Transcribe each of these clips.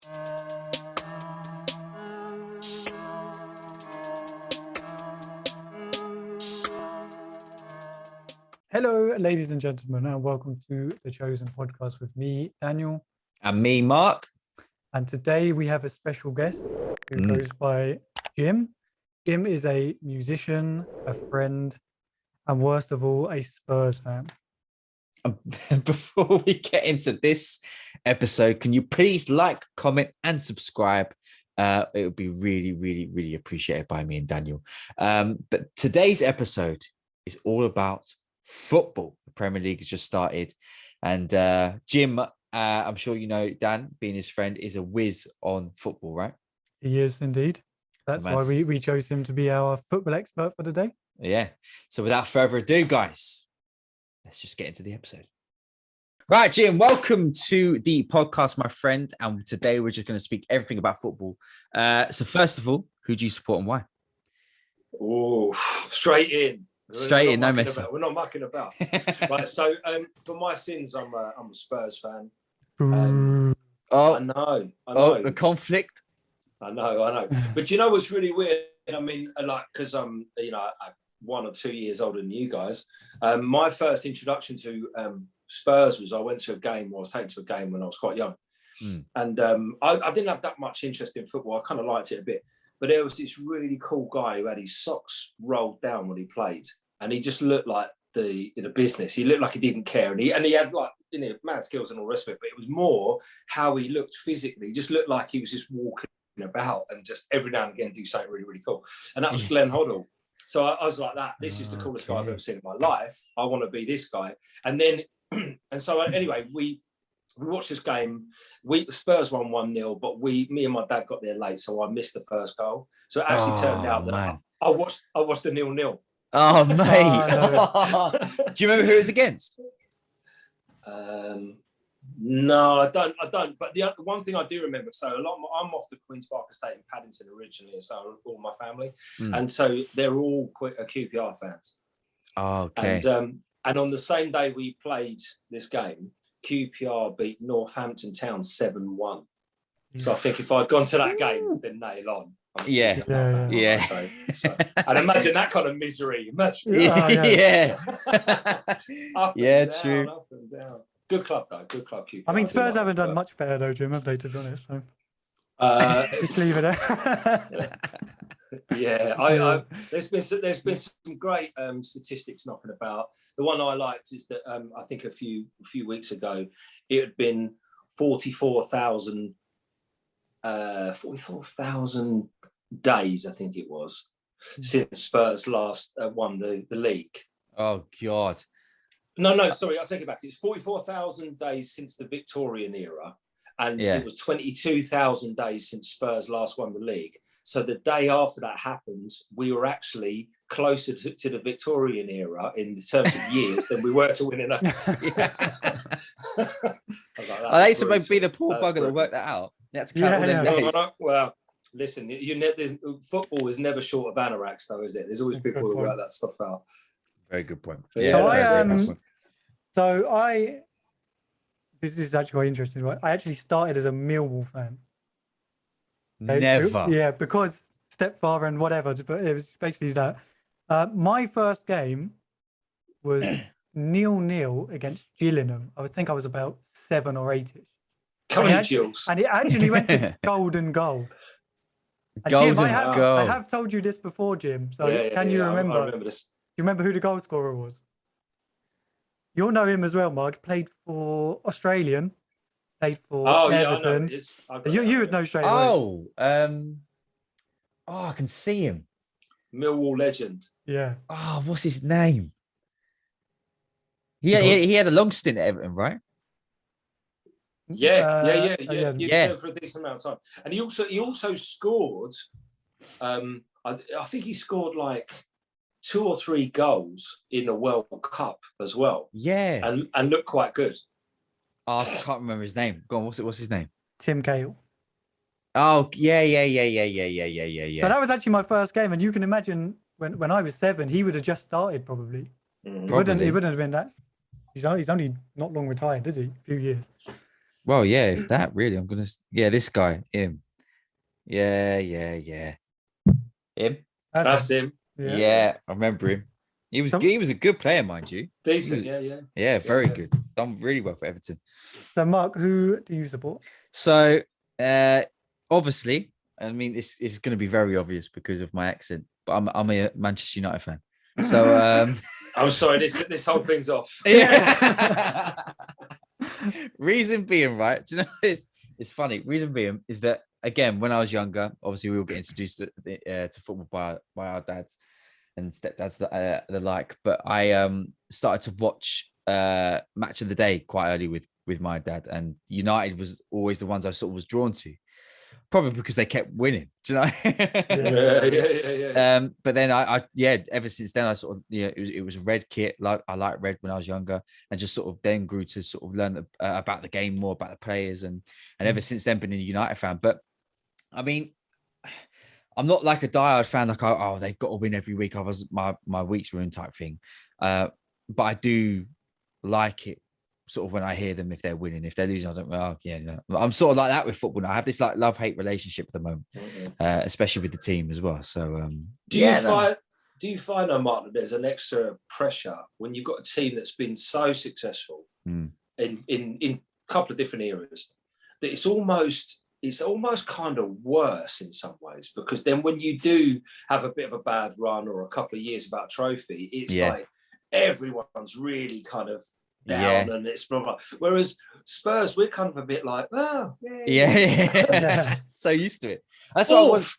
Hello, ladies and gentlemen, and welcome to the Chosen Podcast with me, Daniel. And me, Mark. And today we have a special guest who goes by Jim. Jim is a musician, a friend, and worst of all, a Spurs fan. Before we get into this episode, can you please like, comment, and subscribe? It would be really, really, really appreciated by me and Daniel. But today's episode is all about football. The Premier League has just started. And Jim, I'm sure you know, Dan, being his friend, is a whiz on football, right? He is indeed. That's why we chose him to be our football expert for the day. Yeah. So without further ado, guys, let's just get into the episode. Right, Jim, welcome to the podcast, my friend. And today we're just going to speak everything about football. So first of all, who do you support and why? Oh, straight in. Straight in, no messing. We're not mucking about. Right, so for my sins, I'm a Spurs fan. I know. The conflict. I know. But you know what's really weird? I mean, like, because I'm 1 or 2 years older than you guys. My first introduction to Spurs was I was taken to a game when I was quite young. And I didn't have that much interest in football. I kind of liked it a bit. But there was this really cool guy who had his socks rolled down when he played. And he just looked like the business. He looked like he didn't care. And he had like, mad skills and all the rest of it. But it was more how he looked physically. He just looked like he was just walking about and just every now and again do something really, really cool. And that was Glenn Hoddle. So I was like, this is the coolest guy I've ever seen in my life. I want to be this guy. And then, anyway, we watched this game. Spurs won 1-0, but me and my dad got there late, so I missed the first goal. So it actually turned out that I watched the 0-0. Oh, mate. Do you remember who it was against? No, I don't. But the one thing I do remember, I'm off the Queen's Park Estate in Paddington originally, so all my family, and so they're all QPR fans. Oh, okay. And on the same day we played this game, QPR beat Northampton Town 7-1. So I think if I'd gone to that game, then nail on. Yeah. So and imagine that kind of misery. Yeah. True. Up and down. Good club, though. Good club, QPR. I mean, Spurs haven't done much better, though, Jim, have they, to be honest? So. Just leave it there. There's been some great statistics knocking about. The one I liked is that I think a few weeks ago it had been 44,000 days, I think it was, since Spurs last won the league. Oh God! No, sorry, I'll take it back. It's 44,000 days since the Victorian era, and it was 22,000 days since Spurs last won the league. So the day after that happened, we were actually closer to the Victorian era in terms of years than we were to winning a. I used to be the poor bugger that worked that out. That's Well, listen, football is never short of anoraks, though, is it? There's always people who work that stuff out. Very good point. This is actually quite interesting, right? I actually started as a Millwall fan. Never. Yeah, because stepfather and whatever, but it was basically that. My first game was 0-0 against Gillingham. I think I was about 7 or 8-ish. Come on, Jules. And it actually went to golden goal. Jim, I have told you this before, Jim. So can you remember? I remember this. Do you remember who the goal scorer was? You'll know him as well, Mark. Played for Australian. Played for Everton. You would know straight away. I can see him. Millwall legend. Yeah. Oh, what's his name? He had a long stint at Everton, right? Yeah. For a decent amount of time, and he also scored. I think he scored like 2 or 3 goals in the World Cup as well. Yeah, and looked quite good. Oh, I can't remember his name. Go on, what's his name? Tim Cahill. Oh, yeah. So that was actually my first game, and you can imagine when I was 7, he would have just started probably. He wouldn't have been that. He's only not long retired, is he? A few years. Well, yeah, if that really, this guy, him. Yeah. Him. That's him. Yeah, I remember him. He was So- good. He was a good player, mind you. Decent, was- yeah. Yeah, very Yeah. good. Done really well for Everton. So, Mark, who do you support? So, obviously, I mean, it's going to be very obvious because of my accent, but I'm a Manchester United fan. So, I'm sorry, this whole thing's off. yeah. Reason being, right? Do you know, it's funny. Reason being is that, again, when I was younger, obviously we all get introduced to football by our dads and stepdads, the like. But I started to watch Match of the Day quite early with my dad, and United was always the ones I sort of was drawn to, probably because they kept winning. Do you know? Yeah. But then ever since then I sort of, it was a red kit. Like I liked red when I was younger, and just sort of then grew to sort of learn about the game more, about the players, and ever since then been a United fan. But I mean, I'm not like a diehard fan, like, oh, they've got to win every week. I was my week's ruined type thing. But I do like it sort of when I hear them, if they're winning. If they're losing, I don't, oh, yeah, no. I'm sort of like that with football now. I have this like love-hate relationship at the moment, especially with the team as well. So do you find, Mark, that there's an extra pressure when you've got a team that's been so successful in a couple of different areas, that it's almost kind of worse in some ways, because then when you do have a bit of a bad run or a couple of years without a trophy, it's like everyone's really kind of down and it's blah, blah. Whereas Spurs, we're kind of a bit like, oh, yeah. So used to it. That's what I was.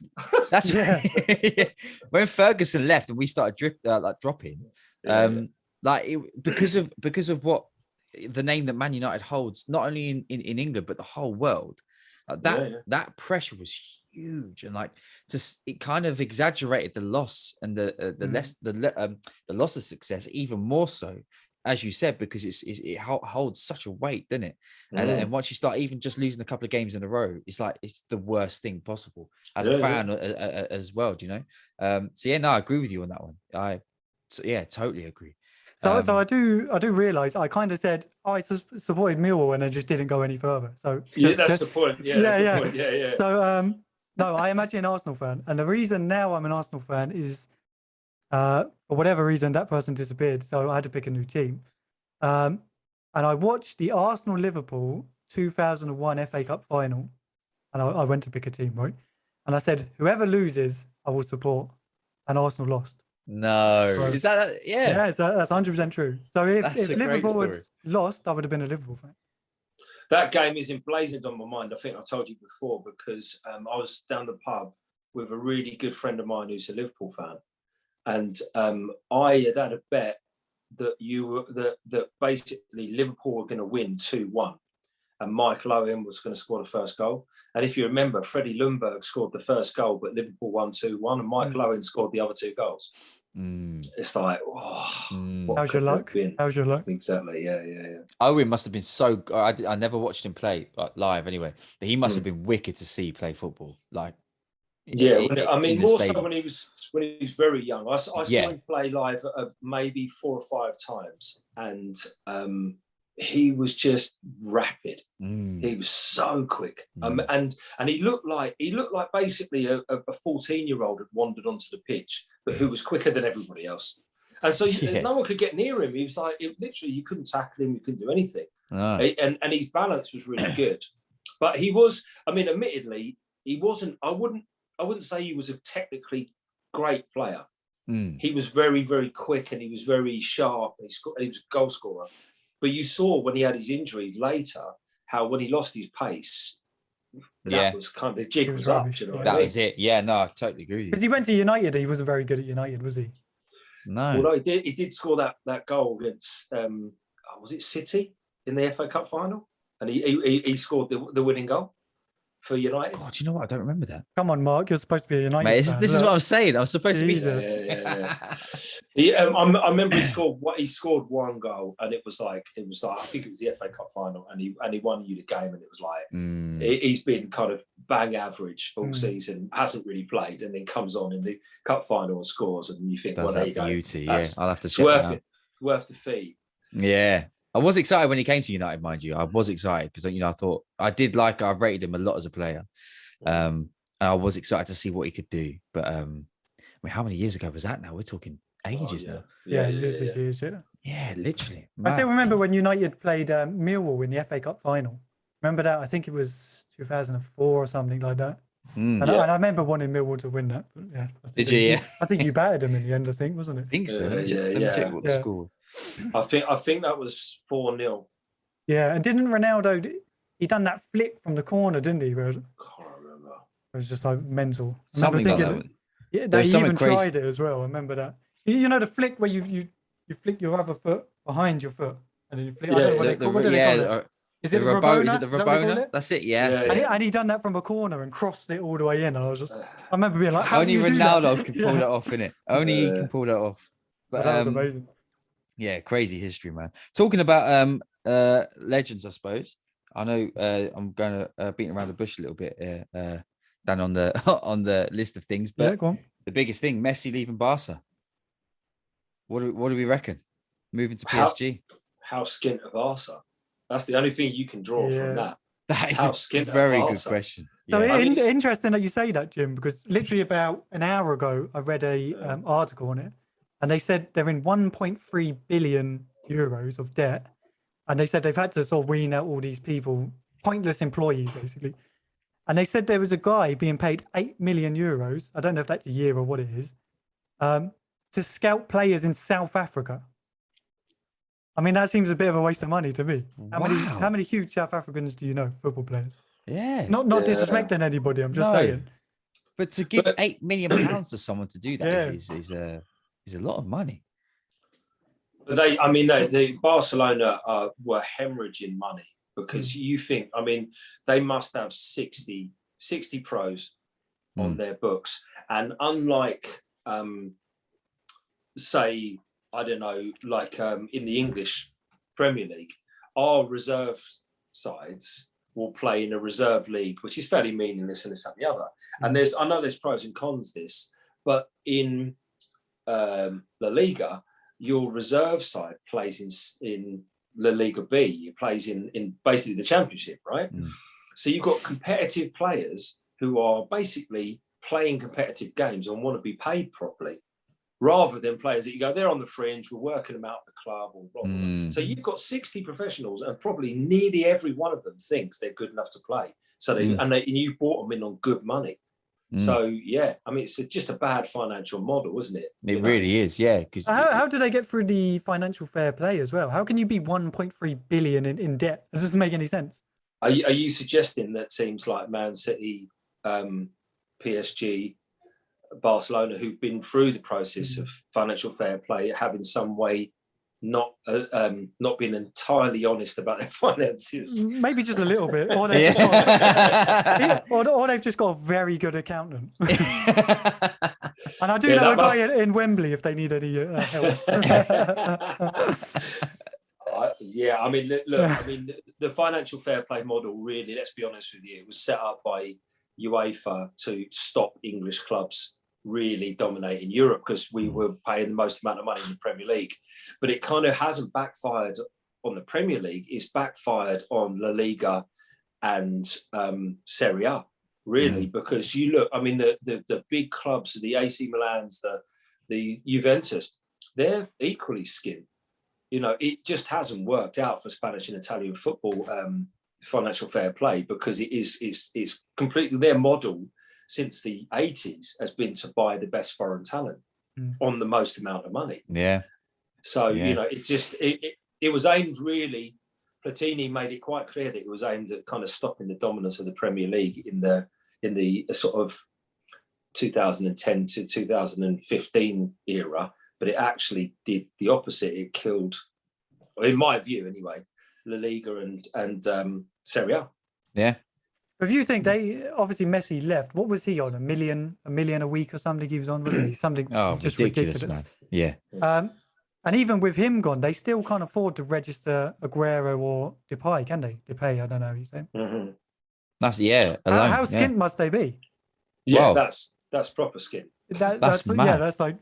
That's when Ferguson left and we started dropping, because of what the name that Man United holds, not only in England but the whole world. That pressure was huge, and it kind of exaggerated the loss and the loss of success even more so, as you said, because it holds such a weight, doesn't it? And once you start even just losing a couple of games in a row, it's like it's the worst thing possible as a fan as well. Do you know? I agree with you on that one. Totally agree. So I do realize I kind of said I supported Millwall and then just didn't go any further. So that's the point. Yeah. So no, I am actually an Arsenal fan, and the reason now I'm an Arsenal fan is for whatever reason that person disappeared, so I had to pick a new team. And I watched the Arsenal Liverpool 2001 FA Cup final, and I went to pick a team, right? And I said whoever loses, I will support, and Arsenal lost. No, is that that's 100% true. So if Liverpool had lost, I would have been a Liverpool fan. That game is emblazoned on my mind. I think I told you before, because I was down the pub with a really good friend of mine who's a Liverpool fan, and I had a bet that that basically Liverpool were going to win 2-1, and Mike Lowen was going to score the first goal. And if you remember, Freddie Ljungberg scored the first goal, but Liverpool won 2-1, and Mike Lowen scored the other two goals. It's like, how's your luck? How's your luck? Exactly, yeah. Owen must have been so. I never watched him play live anyway, but he must have been wicked to see play football. Like, I mean, more so when he was very young. I saw him play live maybe 4 or 5 times, and he was just rapid. He was so quick, and he looked like basically a 14-year-old had wandered onto the pitch, but who was quicker than everybody else. And so no one could get near him. He was like, literally, you couldn't tackle him, you couldn't do anything. And his balance was really good. But he was, I mean, admittedly, he wasn't. I wouldn't say he was a technically great player. He was very, very quick, and he was very sharp. And he was a goal scorer. But you saw when he had his injuries later, how when he lost his pace, that was kind of the jig was up. You know that was it. Yeah, no, I totally agree with you. Because he went to United, he wasn't very good at United, was he? No. Although he did score that goal against was it City in the FA Cup final, and he scored the winning goal for United. God, do you know what? I don't remember that. Come on, Mark, you're supposed to be a United Mate, fan. this is what I'm saying. I'm supposed to be. Yeah. I remember he scored one goal, and it was like I think it was the FA Cup final, and he won you the game, and it was like he's been kind of bang average all season, hasn't really played, and then comes on in the cup final and scores, and you think, well, there you go. Beauty, yeah. I'll have to it's check worth it. Worth the fee. Yeah. I was excited when he came to United, mind you. I was excited because I thought I've rated him a lot as a player. And I was excited to see what he could do. But I mean, how many years ago was that now? We're talking ages now. Yeah, this is huge. Yeah. Yeah, literally. I still Mad. remember when United played Millwall in the FA Cup final. Remember that? I think it was 2004 or something like that. Mm. And I remember wanting Millwall to win that. But yeah, Did you? Yeah. I think you battered them in the end. I think, wasn't it? I think so. Let me check what the score. I think that was 4-0. Yeah, and didn't Ronaldo? He done that flick from the corner, didn't he? Where it Can't remember. was just like mental. Something like that. Yeah, they even tried it as well. I remember that. You know the flick where you flick your other foot behind your foot, and then you flick. I don't know what they call it. Is it the Rabona? Is it the Rabona? That's it. Yeah. And he done that from a corner and crossed it all the way in. I remember being like, how only do you Ronaldo do that? can pull that off, innit? Only he can pull that off. But that was amazing. Yeah, crazy history, man. Talking about legends, I suppose. I know I'm going to beat around the bush a little bit down on the on the list of things, but go on. The biggest thing, Messi leaving Barca. What do we reckon? Moving to PSG. How skint of Barca? That's the only thing you can draw from that. That is a very good question. So interesting that you say that, Jim, because literally about an hour ago, I read a article on it, and they said they're in 1.3 billion euros of debt, and they said they've had to sort of wean out all these people, pointless employees, basically. And they said there was a guy being paid 8 million euros. I don't know if that's a year or what it is, to scout players in South Africa. I mean, that seems a bit of a waste of money to me. How many huge South Africans do you know, football players? Yeah. Not disrespecting anybody. I'm just saying. But to give £8 million to someone to do that is a lot of money. But the Barcelona were hemorrhaging money because you think, they must have 60 pros on their books. And unlike, say, I don't know, like in the English Premier League, our reserve sides will play in a reserve league, which is fairly meaningless and this, that, and the other. And I know there's pros and cons this, but in La Liga, your reserve side plays in La Liga B. It plays in basically the Championship, right? So you've got competitive players who are basically playing competitive games and want to be paid properly, rather than players that you go, they're on the fringe, we're working them out of the club or blah, blah, blah. So you've got 60 professionals and probably nearly every one of them thinks they're good enough to play. So and you bought them in on good money. So, it's just a bad financial model, isn't it? It really is, yeah. Because how do they get through the financial fair play as well? How can you be 1.3 billion in debt? It doesn't make any sense. Are you suggesting that teams like Man City, PSG, Barcelona, who've been through the process of financial fair play, have in some way not been entirely honest about their finances? Maybe just a little bit, or they've just got a very good accountant. And I do know a guy in Wembley if they need any help. The financial fair play model, really, let's be honest with you, it was set up by UEFA to stop English clubs really dominating Europe because we were paying the most amount of money in the Premier League. But it kind of hasn't backfired on the Premier League. It's backfired on La Liga and Serie A, really, because you look, the big clubs, the AC Milans, the Juventus, they're equally skint. It just hasn't worked out for Spanish and Italian football financial fair play because it's completely their model since the 80s has been to buy the best foreign talent on the most amount of money. Yeah. So, it was aimed really, Platini made it quite clear that it was aimed at kind of stopping the dominance of the Premier League in the sort of 2010 to 2015 era, but it actually did the opposite. It killed, in my view anyway, La Liga and Serie A. Yeah. If you think obviously Messi left, what was he on? $1 million a week or something he was on, wasn't he? Something just ridiculous. Man. Yeah. And even with him gone, they still can't afford to register Aguero or Depay, can they? Depay, I don't know how you say. That's how skint must they be? Yeah, that's proper skint. That's mad. Yeah, that's like.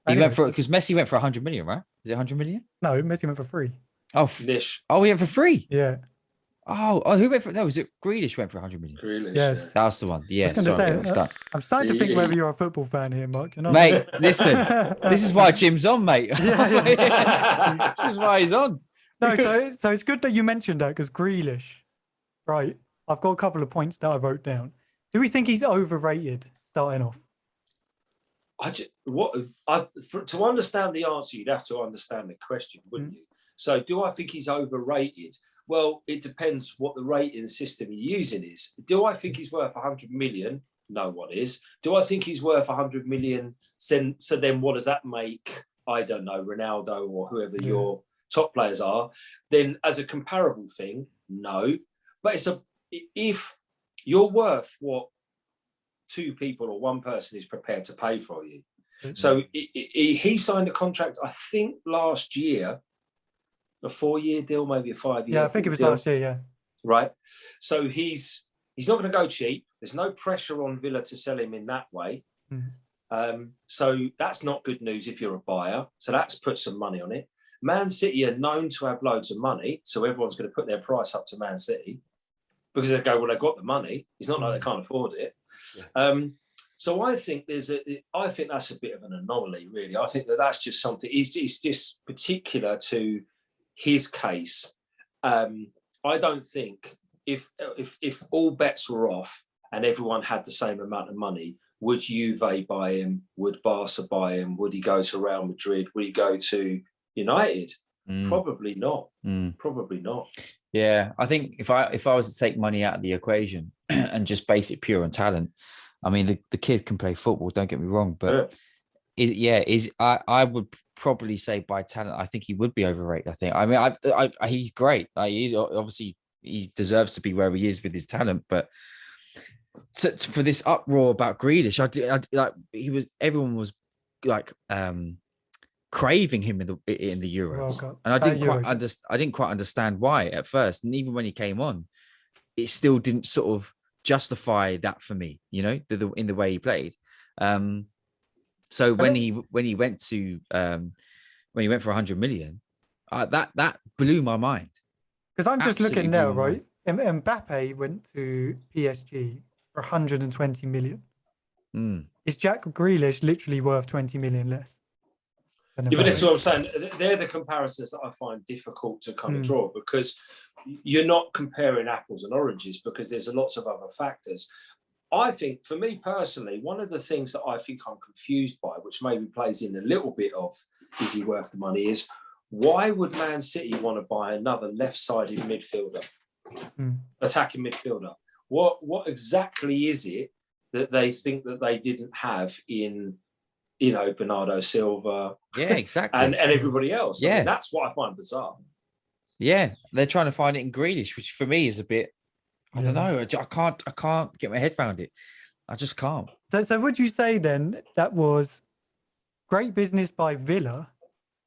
He went for because Messi went for 100 million, right? Is it 100 million? No, Messi went for free. Nish. Oh, he went for free. Yeah. Oh, who went for? No, was it Grealish went for 100 million? Grealish, Yes. That's the one. I Yeah, was going to sorry, I say, get mixed up. I'm starting to think Yeah. whether you're a football fan here, Mark. You know, Mate, listen, this is why Jim's on, mate. Yeah. This is why he's on. No, so it's good that you mentioned that because Grealish, right? I've got a couple of points that I wrote down. Do we think he's overrated starting off? To understand the answer, you'd have to understand the question, wouldn't you? So, do I think he's overrated? Well, it depends what the rating system you're using is. Do I think he's worth 100 million? No one is. Do I think he's worth 100 million? So then what does that make? I don't know, Ronaldo or whoever your top players are. Then as a comparable thing, no. But if you're worth what two people or one person is prepared to pay for you. So he signed a contract, I think last year, a 4-year deal, maybe a 5-year. Yeah, I think it was deal. last year. Yeah. Right. So he's not going to go cheap. There's no pressure on Villa to sell him in that way. So that's not good news if you're a buyer. So that's put some money on it. Man City are known to have loads of money, so everyone's going to put their price up to Man City because they go, well, they've got the money. It's not like they can't afford it. Yeah. So I think that's a bit of an anomaly, really. I think that's just something. It's just particular to his case. I don't think if all bets were off and everyone had the same amount of money, would Juve buy him? Would Barca buy him? Would he go to Real Madrid? Would he go to United? Probably not. Probably not. Yeah, I think if I was to take money out of the equation and just base it pure on talent, I mean the kid can play football. Don't get me wrong, but I would probably say by talent, I think he would be overrated. I think. I mean, he's great. He's obviously he deserves to be where he is with his talent, but for this uproar about Grealish, everyone was like craving him in the Euros, and I didn't quite understand why at first, and even when he came on, it still didn't sort of justify that for me, you know, in the way he played. So when he went for 100 million, that blew my mind. Because I'm just looking now, right? Mbappe went to PSG for 120 million. Is Jack Grealish literally worth 20 million less? Yeah, but this is what I'm saying. They're the comparisons that I find difficult to kind of draw, because you're not comparing apples and oranges, because there's lots of other factors. I think, for me personally, one of the things that I think I'm confused by, which maybe plays in a little bit of is he worth the money, is why would Man City want to buy another left-sided midfielder, attacking midfielder? What exactly is it that they think that they didn't have in, you know, Bernardo Silva? Yeah, exactly. and everybody else. Yeah. I mean, that's what I find bizarre. Yeah, they're trying to find it in Grealish, which for me is a bit, I don't know. I can't get my head around it. I just can't. So would you say then that was great business by Villa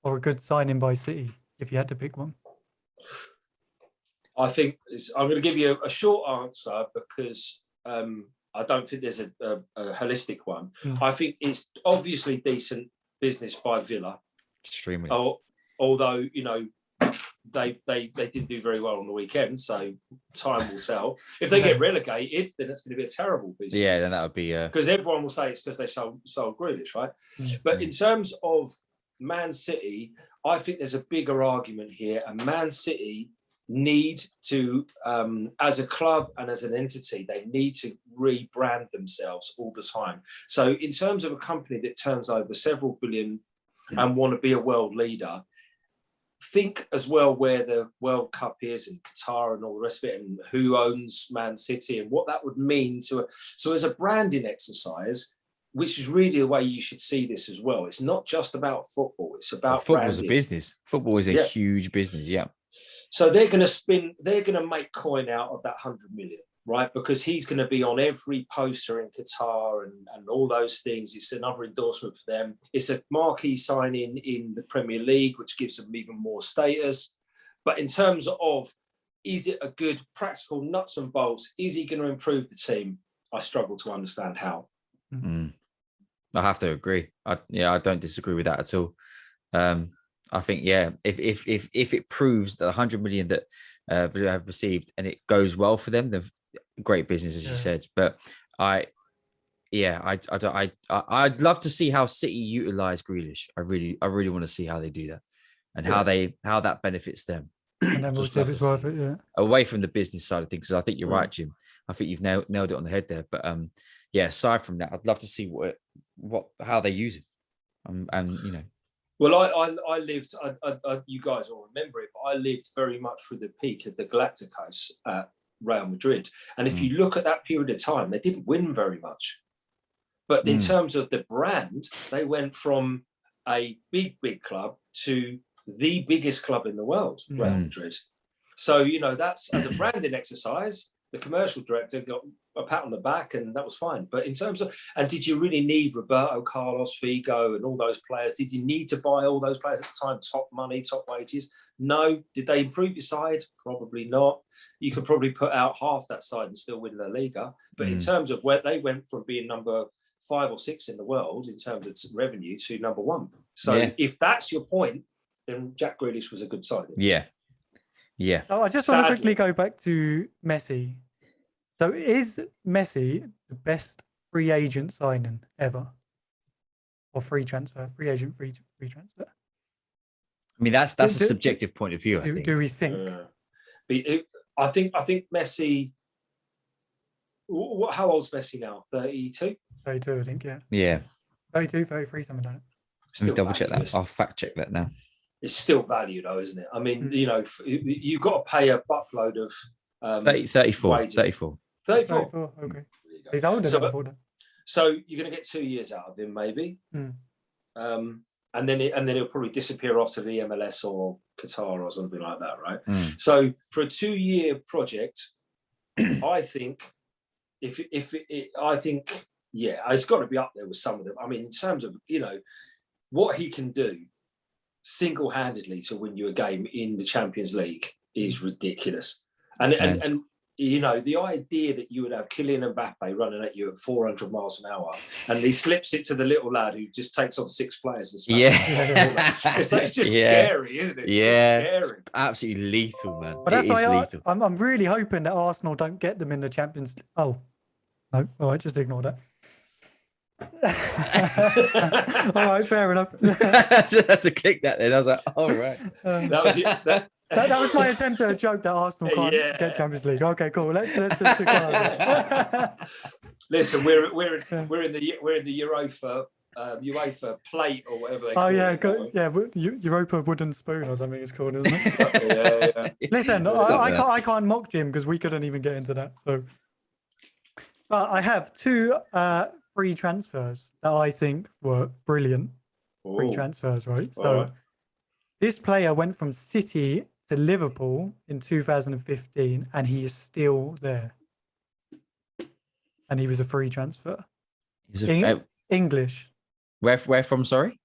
or a good signing by City, if you had to pick one? I think I'm going to give you a short answer, because I don't think there's a holistic one. I think it's obviously decent business by Villa. Extremely. Although, you know, they didn't do very well on the weekend, so time will tell. If they get relegated, then it's going to be a terrible business. Yeah, then that would be because everyone will say it's because they sold Grealish, right? But in terms of Man City, I think there's a bigger argument here, and Man City need to, as a club and as an entity, they need to rebrand themselves all the time. So in terms of a company that turns over several billion and want to be a world leader, think as well where the World Cup is in Qatar and all the rest of it, and who owns Man City and what that would mean to. So as a branding exercise, which is really the way you should see this as well. It's not just about football. It's about football's branding. a business. Football is a huge business. Yeah. So they're going to make coin out of that 100 million, right? Because he's going to be on every poster in Qatar and all those things. It's another endorsement for them. It's a marquee signing in the Premier League, which gives them even more status. But in terms of, is it a good practical nuts and bolts? Is he going to improve the team? I struggle to understand how. I have to agree. I don't disagree with that at all. I think, yeah, if it proves that 100 million that they have received and it goes well for them, then great business, as you said. But I'd love to see how City utilize Grealish. I really want to see how they do that and how that benefits them. And then we'll see if it's worth it. Yeah. Away from the business side of things. So I think you're right, Jim. I think you've nailed it on the head there. But yeah, aside from that, I'd love to see how they use it. And you know. Well, I lived. You guys all remember it, but I lived very much through the peak of the Galacticos at Real Madrid. And if you look at that period of time, they didn't win very much. But in terms of the brand, they went from a big club to the biggest club in the world, Real Madrid. So, you know, that's as a branding exercise, the commercial director got a pat on the back and that was fine. But in terms of, and did you really need Roberto Carlos, Figo and all those players? Did you need to buy all those players at the time? Top money, top wages? No. Did they improve your side? Probably not. You could probably put out half that side and still win La Liga. But in terms of where they went from being number 5 or 6 in the world in terms of revenue to number 1. So if that's your point, then Jack Grealish was a good signing. Yeah. Oh, I just want to quickly go back to Messi. So is Messi the best free agent signing ever? Or free transfer? Free agent, free transfer? I mean, that's a subjective point of view, I think. Do we think? I think Messi... How old's Messi now? 32? 32, I think, yeah. Yeah. 32, 33, something like that. Let me double check that. I'll fact check that now. It's still value, though, isn't it? I mean, you know, you've got to pay a buckload of 34. wages. 34. 34, okay. He's older than before. So you're going to get 2 years out of him, maybe. And then he'll probably disappear off to the MLS or Qatar or something like that, right? So for a 2-year project, I think it's got to be up there with some of them. I mean, in terms of, you know, what he can do single-handedly to win you a game in the Champions League is ridiculous. And you know, the idea that you would have Kylian Mbappe running at you at 400 miles an hour and he slips it to the little lad who just takes on 6 players and smashes it's just scary, isn't it? It's scary. Absolutely lethal, man. But that's why I'm really hoping that Arsenal don't get them in the Champions League. Oh, no. All right, just ignore that. All right, fair enough. I just had to click that then. I was like, all right. That was it. That was my attempt at a joke that Arsenal can't get Champions League. Okay, cool. Let's just listen. We're in the UEFA plate or whatever they call it. Europa wooden spoon or something it's called, isn't it? Listen, I can't mock Jim because we couldn't even get into that. So, but I have 2 free transfers that I think were brilliant. Free transfers, right? So this player went from City to Liverpool in 2015 and he is still there. And he was a free transfer. English. Where from, sorry?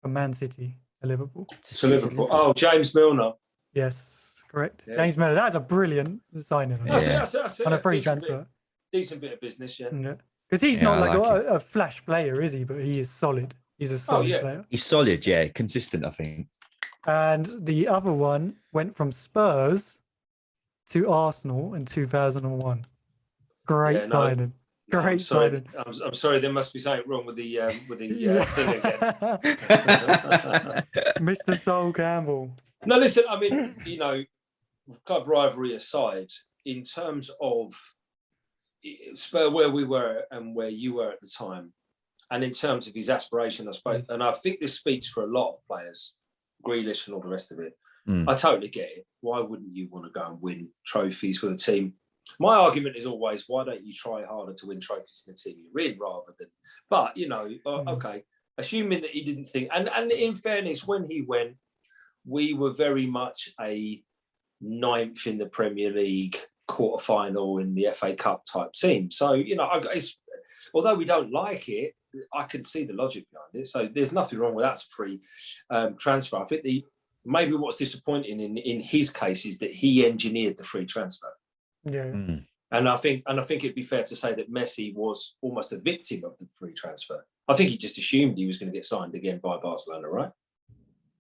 From Man City to Liverpool. To Liverpool. Oh, James Milner. Yes, correct. Yeah. James Milner. That's a brilliant signing. That's on a free transfer. Decent bit of business, yeah. Because he's not like a flash player, is he? But he is solid. He's a solid player. He's solid, yeah. Consistent, I think. And the other one went from Spurs to Arsenal in 2001. Great signing. Great signing. I'm sorry, there must be something wrong with the thing again. Mr. Sol Campbell. No, listen, I mean, you know, club rivalry aside, in terms of Spurs, where we were and where you were at the time, and in terms of his aspiration, I suppose, and I think this speaks for a lot of players, Grealish and all the rest of it. I totally get it. Why wouldn't you want to go and win trophies for the team? My argument is always, why don't you try harder to win trophies in the team you're in rather than... But, you know, okay, assuming that he didn't think... And in fairness, when he went, we were very much a 9th in the Premier League, quarter-final in the FA Cup type team. So, you know, although we don't like it, I can see the logic behind it. So there's nothing wrong with that free transfer. I think maybe what's disappointing in his case is that he engineered the free transfer. Yeah. And I think it'd be fair to say that Messi was almost a victim of the free transfer. I think he just assumed he was going to get signed again by Barcelona, right?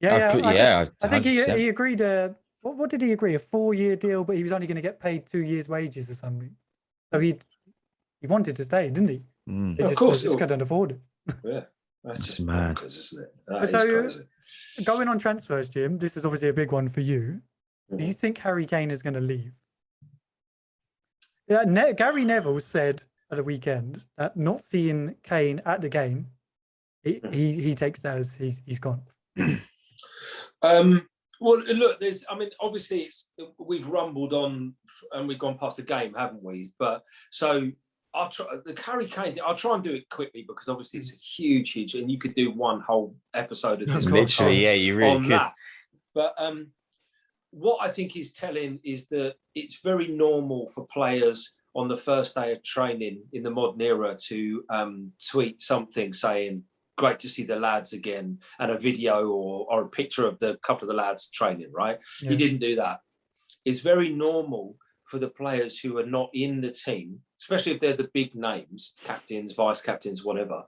I think he 100%. agreed. What did he agree? A 4-year deal, but he was only going to get paid 2 years' wages or something. So he wanted to stay, didn't he? Mm. Of course, they just couldn't afford it. Yeah, that's just mad, bonkers, isn't it? That is crazy. Going on transfers, Jim, this is obviously a big one for you. Do you think Harry Kane is going to leave? Yeah, Gary Neville said at the weekend that not seeing Kane at the game, he takes that as he's gone. Well, look, obviously we've rumbled on and we've gone past the game, haven't we? But so I'll try the Harry Kane. I'll try and do it quickly because obviously it's a huge, and you could do one whole episode of this. Literally, yeah, you really could. That. But what I think is telling is that it's very normal for players on the first day of training in the modern era to tweet something saying, "Great to see the lads again," and a video or a picture of the couple of the lads training, right? Yeah. He didn't do that. It's very normal for the players who are not in the team, especially if they're the big names, captains, vice captains, whatever,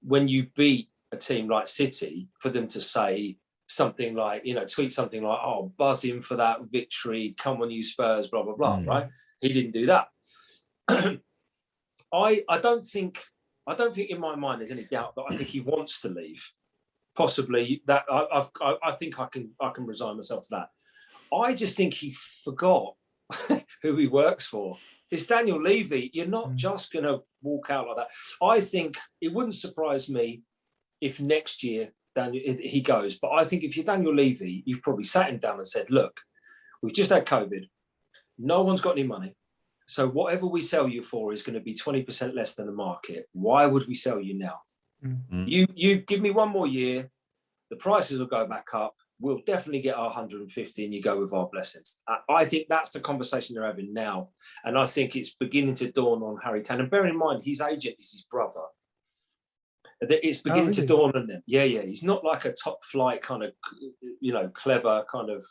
when you beat a team like City, for them to say something like, tweet something like, "Oh, buzz him for that victory, come on you Spurs, blah, blah, blah," right? He didn't do that. I don't think in my mind there's any doubt that I think he wants to leave. Possibly that I think I can resign myself to that. I just think he forgot who he works for. It's Daniel Levy. You're not just going to walk out like that. I think it wouldn't surprise me if next year he goes. But I think if you're Daniel Levy, you've probably sat him down and said, "Look, we've just had COVID. No one's got any money. So whatever we sell you for is going to be 20% less than the market. Why would we sell you now? You give me 1 more year, the prices will go back up. We'll definitely get our 150 and you go with our blessings." I think that's the conversation they're having now. And I think it's beginning to dawn on Harry Kane. And bear in mind, his agent is his brother. It's beginning to dawn on them. Yeah. He's not like a top flight kind of, clever kind of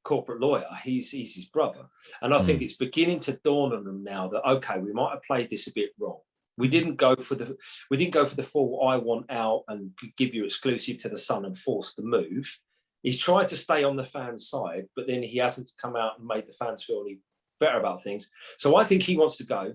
corporate lawyer. He's his brother. And I think it's beginning to dawn on them now that, okay, we might have played this a bit wrong. We didn't go for the full "I want out" and give you exclusive to the Sun and force the move. He's tried to stay on the fans' side, but then he hasn't come out and made the fans feel any better about things. So I think he wants to go,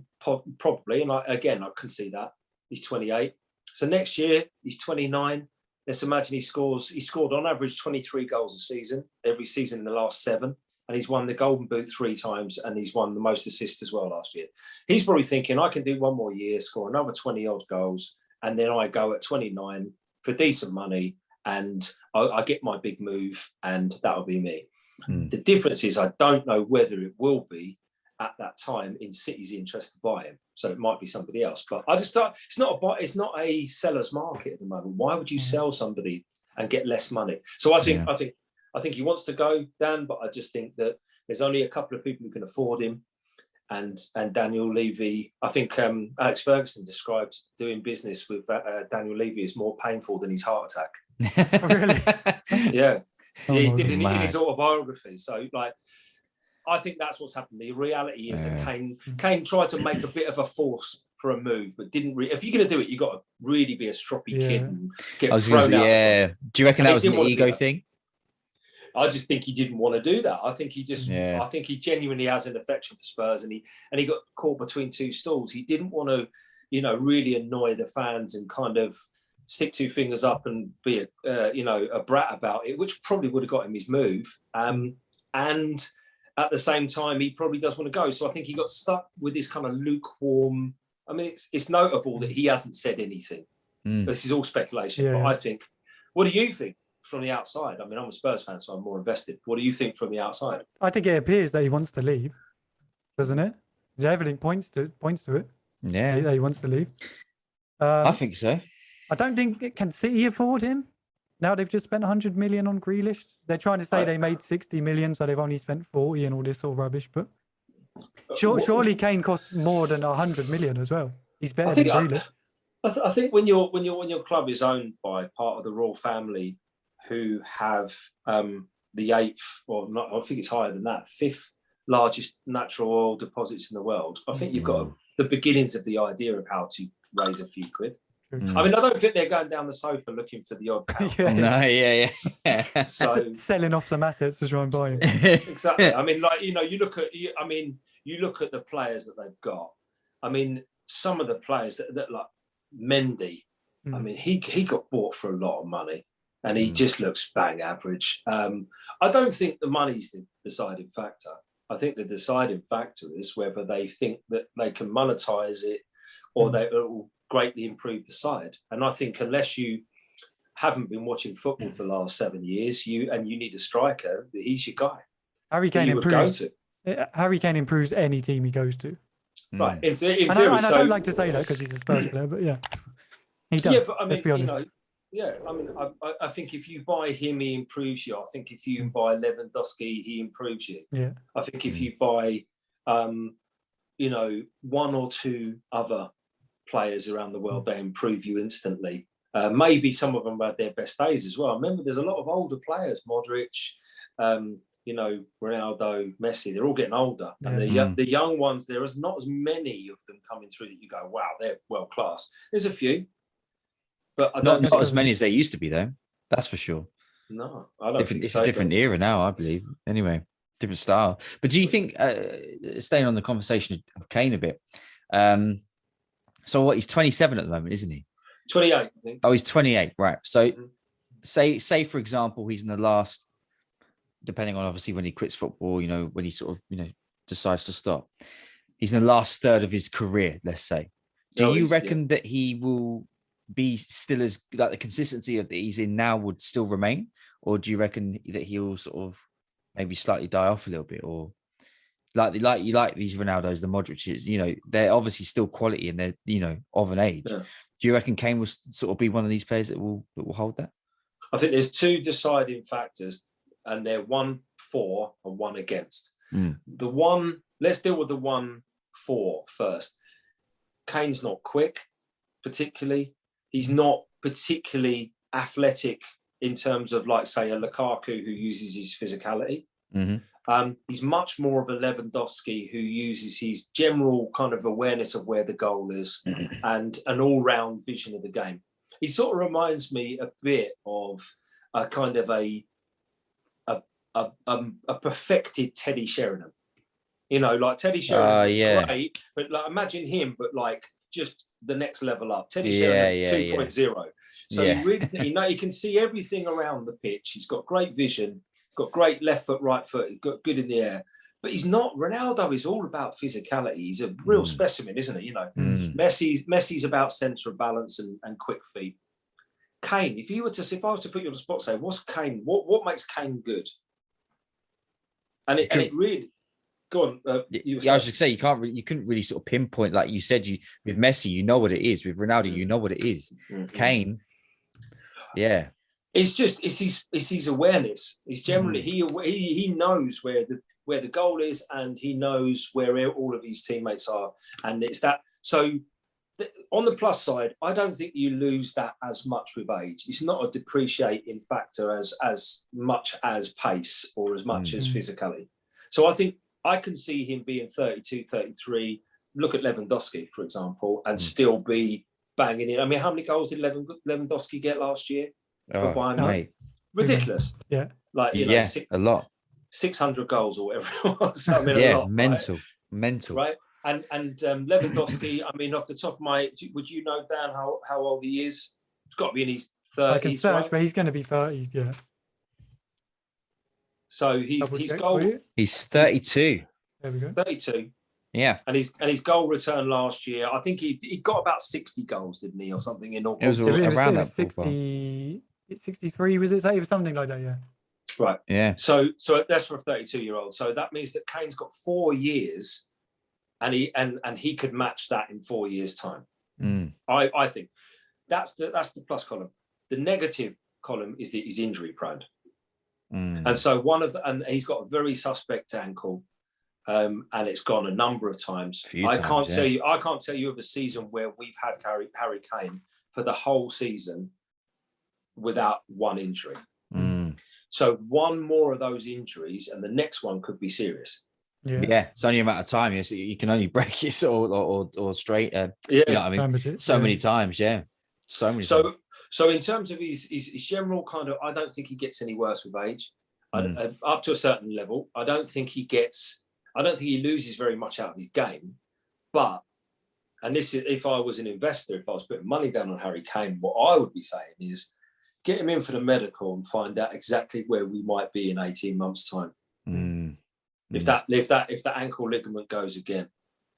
probably. And I can see that. He's 28. So next year, he's 29. Let's imagine he scored on average 23 goals a season, every season in the last 7. And he's won the Golden Boot 3 times, and he's won the most assists as well last year. He's probably thinking, I can do 1 more year, score another 20-odd goals, and then I go at 29 for decent money, and I get my big move, and that'll be me. The difference is I don't know whether it will be at that time in City's interest to buy him. So it might be somebody else. But I just thought it's not a seller's market at the moment. Why would you sell somebody and get less money? So I think he wants to go, Dan, but I just think that there's only a couple of people who can afford him. And Daniel Levy, I think Alex Ferguson describes doing business with Daniel Levy as more painful than his heart attack. Really? Yeah. He did in his autobiography. So, I think that's what's happened. The reality is that Kane tried to make a bit of a force for a move, but didn't really. If you're going to do it, you've got to really be a stroppy kid and get thrown out. Yeah. Do you reckon that was an ego thing? I just think he didn't want to do that. I think I think he genuinely has an affection for Spurs, and he got caught between 2 stools. He didn't want to, really annoy the fans and kind of stick 2 fingers up and be a brat about it, which probably would have got him his move. And at the same time, he probably does want to go. So I think he got stuck with this kind of lukewarm. I mean, it's notable that he hasn't said anything. This is all speculation. But I think, what do you think from the outside? I mean, I'm a Spurs fan, so I'm more invested. What do you think from the outside? I think it appears that he wants to leave, doesn't it? Everything points to it. Yeah, that he wants to leave. I think so. I don't think Can City afford him. Now they've just spent 100 million on Grealish. They're trying to say they made 60 million, so they've only spent 40 and all this sort of rubbish. But surely Kane costs more than 100 million as well. He's better than Grealish. I think when your club is owned by part of the royal family who have the 8th, or not, I think it's higher than that, 5th largest natural oil deposits in the world, I think you've got the beginnings of the idea of how to raise a few quid. I mean, I don't think they're going down the sofa looking for the odd pound. Yeah. No, yeah. So Selling off some assets to try and buy him. exactly. I mean, like, you know, you look at the players that they've got. I mean, some of the players that like Mendy. I mean, he got bought for a lot of money, and he just looks bang average. I don't think the money's the deciding factor. I think the deciding factor is whether they think that they can monetize it, or it will greatly improve the side. And I think unless you haven't been watching football for the last 7 years, you need a striker, he's your guy. Harry Kane improves any team he goes to. Right. In theory, and I don't like to say that because he's a Spurs player, but yeah, he does. Yeah, but I mean, let's be honest. I mean, I think if you buy him, he improves you. I think if you buy Lewandowski, he improves you. Yeah. I think if you buy, one or two other players around the world, they improve you instantly. Maybe some of them had their best days as well. Remember, there's a lot of older players, Modric, Ronaldo, Messi. They're all getting older, and the young ones, there is not as many of them coming through that you go, wow, they're world class. There's a few, but not as many as they used to be, though. That's for sure. No, I don't think it's a different era now, I believe. Anyway, different style. But do you think, staying on the conversation of Kane a bit, so he's 27 at the moment, isn't he? 28, I think. Oh, he's 28, right. So say for example, he's in the last, depending on obviously when he quits football, when he sort of, decides to stop. He's in the last third of his career, let's say. Do you reckon that he will be still as, like, the consistency that he's in now would still remain? Or do you reckon that he'll sort of maybe slightly die off a little bit? Or like these Ronaldos, the Modric's, they're obviously still quality and they're, of an age. Yeah. Do you reckon Kane will sort of be one of these players that will hold that? I think there's two deciding factors, and they're one for and one against. Let's deal with the 1-4 first. Kane's not quick, particularly. He's not particularly athletic in terms of, like, say, a Lukaku who uses his physicality. He's much more of a Lewandowski who uses his general kind of awareness of where the goal is and an all-round vision of the game. He sort of reminds me a bit of a kind of a perfected Teddy Sheringham. Like Teddy Sheringham was great, but like imagine him, but like just the next level up. Teddy Sheringham 2.0. So you can see everything around the pitch. He's got great vision, got great left foot, right foot, got good in the air. But he's not. Ronaldo is all about physicality. He's a real specimen, isn't he? Messi's about centre of balance and quick feet. Kane, if I was to put you on the spot, say, what's Kane? What makes Kane good? And it really. Go on. I was just to say you couldn't really sort of pinpoint, like you said. With Messi, you know what it is. With Ronaldo, you know what it is. Kane, yeah. It's his awareness. It's generally he knows where the goal is, and he knows where all of his teammates are, and it's that. So on the plus side, I don't think you lose that as much with age. It's not a depreciating factor as much as pace or as much as physicality. So I think I can see him being 32, 33. Look at Lewandowski, for example, and still be banging in. I mean, how many goals did Lewandowski get last year? For Bayern? Ridiculous. Yeah. Like, a lot. 600 goals or whatever it was. I mean, a lot, mental. Right. And Lewandowski, I mean, off the top of would you know, Dan, how old he is? He's got to be in his 30s. I can search, but he's going to be 30, yeah. So his goal. He's 32. There we go. 32. Yeah. And his goal return last year, I think he got about 60 goals, didn't he, or something in all? It was around that 63, was it? It was something like that, yeah. Right. Yeah. So that's for a 32-year-old. So that means that Kane's got 4 years, and he could match that in 4 years' time. I think that's the plus column. The negative column is that he's injury prone. And so and he's got a very suspect ankle, and it's gone a number of times. I can't tell you of a season where we've had Harry Kane for the whole season without one injury. So one more of those injuries, and the next one could be serious. Yeah, it's only a matter of time. So you can only break it or straight. You know what I mean? So many times, yeah. So many times. So in terms of his general kind of, I don't think he gets any worse with age. Up to a certain level, I don't think he loses very much out of his game. But, and this is, if I was an investor, if I was putting money down on Harry Kane, what I would be saying is get him in for the medical and find out exactly where we might be in 18 months' time. If that ankle ligament goes again,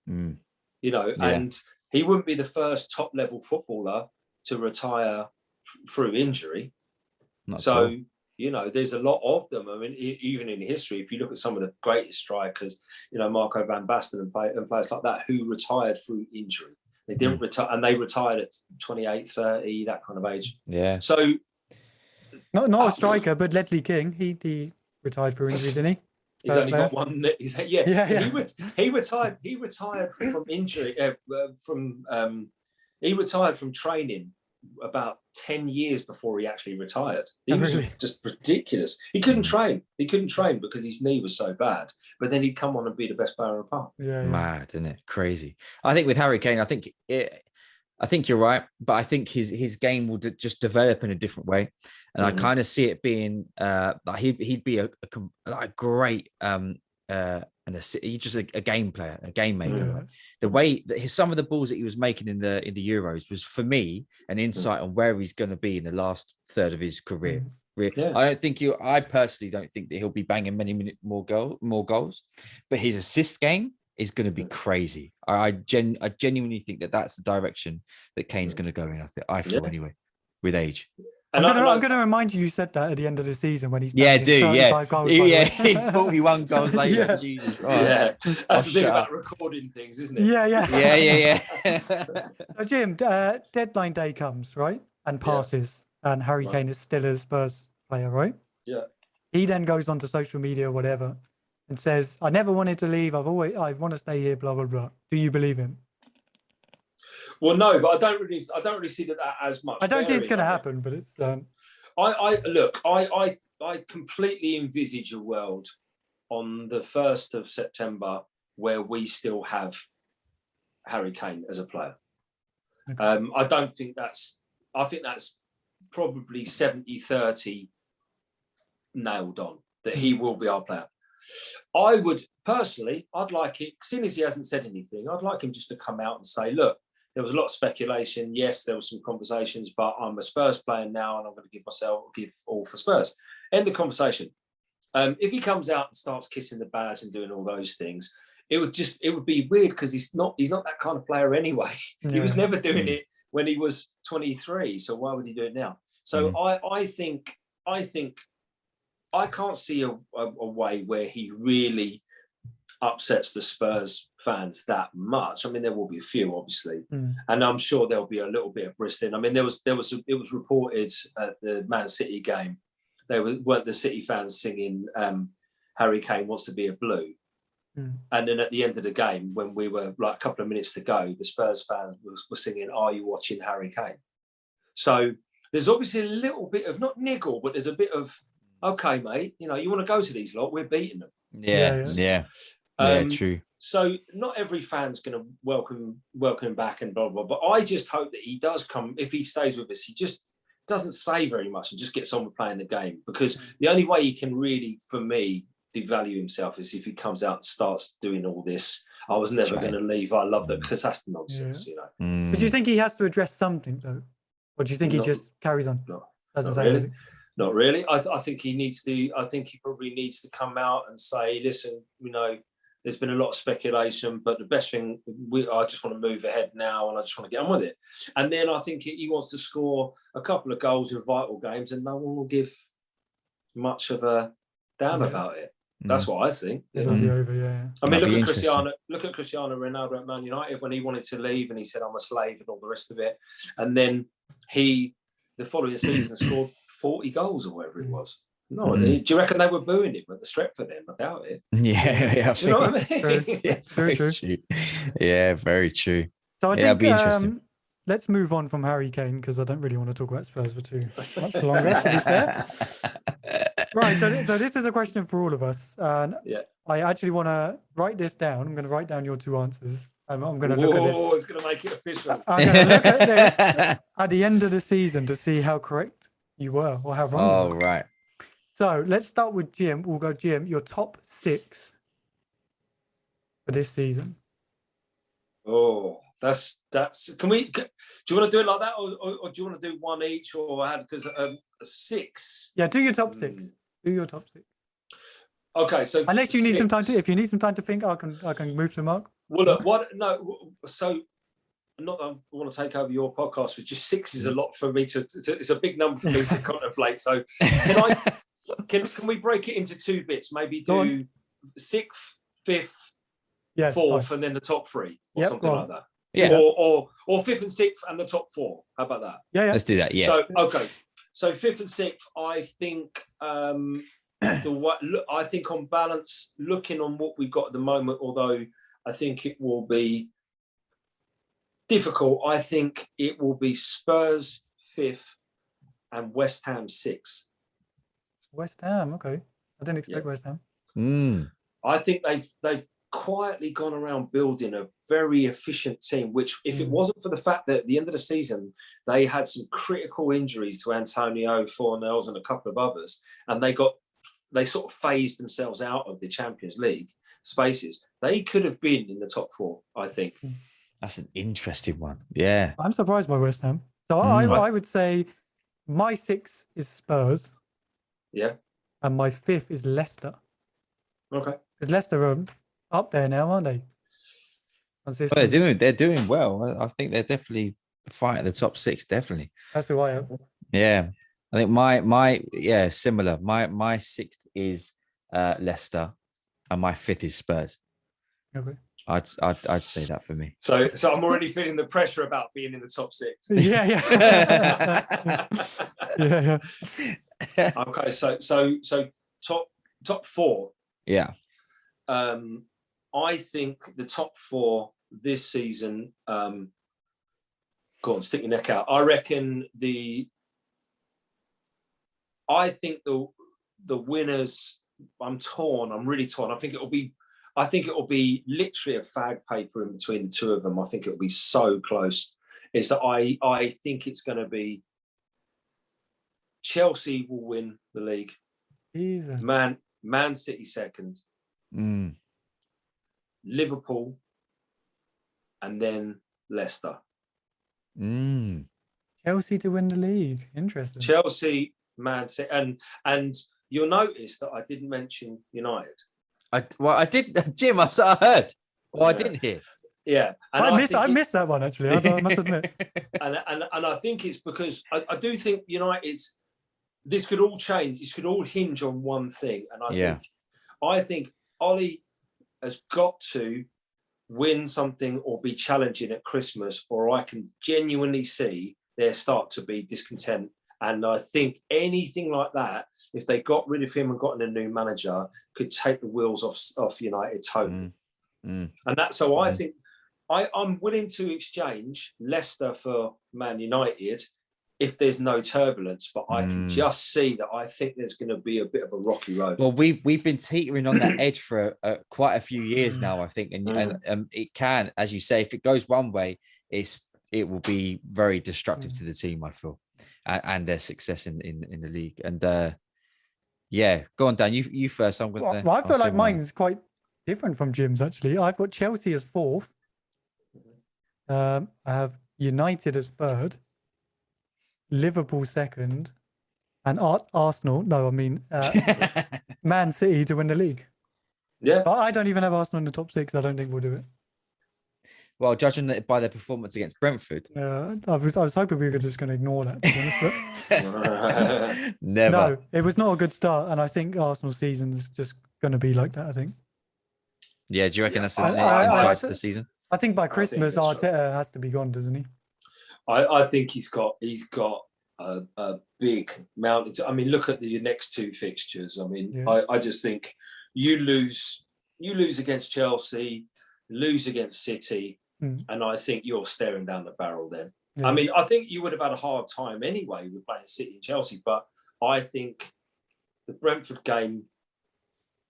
you know, and he wouldn't be the first top level footballer to retire through injury. So, you know, there's a lot of them. I mean, even in history, if you look at some of the greatest strikers, you know, Marco van Basten and players like that who retired through injury. They didn't retire, and they retired at 28, 30, that kind of age. Yeah. So, Oh. not a striker, but Ledley King, he retired through injury, didn't he? He's only got one. He retired from injury. He retired from training about 10 years before he actually retired. He was just ridiculous. He couldn't train. He couldn't train because his knee was so bad. But then he'd come on and be the best player in the park. Mad, isn't it? Crazy. I think with Harry Kane, I think you're right, but I think his game will just develop in a different way, and I kind of see it being like he'd be a great and he's just a game player, a game maker. Right? The way that some of the balls that he was making in the Euros was, for me, an insight on where he's going to be in the last third of his career. I personally don't think that he'll be banging many more goals, but his assist game is going to be crazy. I genuinely think that that's the direction that Kane's going to go in. I feel anyway, with age. I'm going to remind you said that at the end of the season when he's goals. 41 goals later. Jesus. Oh, that's the thing about recording things, isn't it? Yeah. So Jim, deadline day comes, right? And passes, and Harry Kane is still a Spurs player, right? Yeah. He then goes onto social media or whatever and says, "I never wanted to leave. I want to stay here. Blah blah blah." Do you believe him? Well, no, but I don't really see that as much. I don't think it's going to happen, but it's. I completely envisage a world on the 1st of September where we still have Harry Kane as a player. Okay. I think that's probably 70-30 nailed on that he will be our player. I would personally, I'd like it, seeing as he hasn't said anything, I'd like him just to come out and say, look, there was a lot of speculation. Yes, there was some conversations, but I'm a Spurs player now and I'm going to give all for Spurs. End the conversation. If he comes out and starts kissing the badge and doing all those things, it would be weird because he's not that kind of player anyway. He was never doing it when he was 23. So why would he do it now? So I think I can't see a way where he really upsets the Spurs fans that much. I mean, there will be a few, obviously, and I'm sure there'll be a little bit of bristling. I mean, it was reported at the Man City game, weren't the City fans singing Harry Kane wants to be a Blue, and then at the end of the game, when we were like a couple of minutes to go, the Spurs fans were singing, "Are you watching Harry Kane?" So there's obviously a little bit of, not niggle, but there's a bit of, okay, mate, you know, you want to go to these lot, we're beating them. Yeah, true. So not every fan's going to welcome him back and blah, blah, blah. But I just hope that he does come, if he stays with us, he just doesn't say very much and just gets on with playing the game. Because the only way he can really, for me, devalue himself is if he comes out and starts doing all this, I was never going to leave, I love that, because that's nonsense, you know. But do you think he has to address something, though? Or do you think he just carries on? Doesn't say anything? Not really. I think he needs to. I think he probably needs to come out and say, "Listen, you know, there's been a lot of speculation, but the best thing, I just want to move ahead now, and I just want to get on with it." And then I think he wants to score a couple of goals in vital games, and no one will give much of a damn about it. That's what I think. It'll be over, I mean, look at Cristiano. Look at Cristiano Ronaldo at Man United when he wanted to leave, and he said, "I'm a slave," and all the rest of it. And then the following season, scored 40 goals or whatever it was. No, do you reckon they were booing him at the Stretford then? I doubt it. Yeah. Do you know what I mean? Very true. Yeah, very true. So I think it'll be interesting. Let's move on from Harry Kane because I don't really want to talk about Spurs for too much longer, to be fair. Right, so this is a question for all of us. And I actually want to write this down. I'm going to write down your two answers I'm going to look at Whoa, this. it's going to make it official. I'm going to look at this at the end of the season to see how correct you were or how wrong you Oh, were. right. So let's start with Jim. We'll go Jim. Your top 6 for this season. Oh, that's. Do you want to do it like that, or do you want to do one each, or add because 6? Yeah, do your top 6. Do your top 6. Okay, so unless you need some time to, 6. if you need some time to think, I can move to Mark. Well, look, what? No, so not that I want to take over your podcast, but just 6 is a lot for me to. It's a big number for me to contemplate. So can we break it into 2 bits? Maybe do 6th, 5th, Yes, 4th, fine. and then the top 3, or Yep, something go like on. that. Yeah. Or 5th and 6th and the top 4. How about that? Yeah. Let's do that. Yeah. So okay. So 5th and 6th, I think I think on balance, looking on what we've got at the moment, although I think it will be difficult, I think it will be Spurs 5th and West Ham 6th. West Ham, okay. I didn't expect West Ham. I think they've quietly gone around building a very efficient team, which if it wasn't for the fact that at the end of the season they had some critical injuries to Antonio, Fornells and a couple of others, and they sort of phased themselves out of the Champions League spaces, they could have been in the top 4, I think. That's an interesting one. Yeah. I'm surprised by West Ham. So I would say my 6 is Spurs. Yeah. And my 5th is Leicester. Okay. Because Leicester are up there now, aren't they? Well, they're doing well. I think they're definitely fighting the top 6, definitely. That's who I have. Yeah. I think my similar. My 6th is Leicester and my 5th is Spurs. Okay. I'd say that for me. So I'm already feeling the pressure about being in the top 6. Yeah. Yeah. Okay, so top 4. Yeah. I think the top 4 this season. Go on, stick your neck out. I reckon I think the winners. I'm torn. I'm really torn. I think it will be literally a fag paper in between the 2 of them. I think it will be so close. Is that I think it's going to be Chelsea will win the league. Jesus. Man City 2nd. Liverpool, and then Leicester. Chelsea to win the league. Interesting. Chelsea, Man City, and you'll notice that I didn't mention United. I did, Jim. I heard. Well, I didn't hear. Yeah, and I missed that one actually. I must admit. And I think it's because I do think United's. This could all change. This could all hinge on one thing, and I think Ollie has got to win something or be challenging at Christmas, or I can genuinely see there start to be discontent. And I think anything like that, if they got rid of him and got in a new manager, could take the wheels off United totally. And that's so I think I'm willing to exchange Leicester for Man United if there's no turbulence, but I can just see that I think there's going to be a bit of a rocky road. Well, we've been teetering on that edge for quite a few years now, I think, and it can, as you say, if it goes one way, it will be very destructive to the team, I feel, and their success in the league. And go on, Dan. You first. I'm going. Well, I feel like mine's quite different from Jim's actually. I've got Chelsea as 4th. I have United as 3rd. Liverpool 2nd, and Arsenal. No, I mean Man City to win the league. Yeah, but I don't even have Arsenal in the top 6. I don't think we'll do it. Well, judging by their performance against Brentford, I was hoping we were just going to ignore that. To be honest, never. No, it was not a good start, and I think Arsenal's season is just going to be like that. I think. Yeah, do you reckon that's an insight to the season? I think by Christmas, Arteta has to be gone, doesn't he? I think he's got a big mountain. I mean, look at the next 2 fixtures. I mean, I just think you lose against Chelsea, lose against City, and I think you're staring down the barrel then. Yeah. I mean, I think you would have had a hard time anyway with playing City and Chelsea, but I think the Brentford game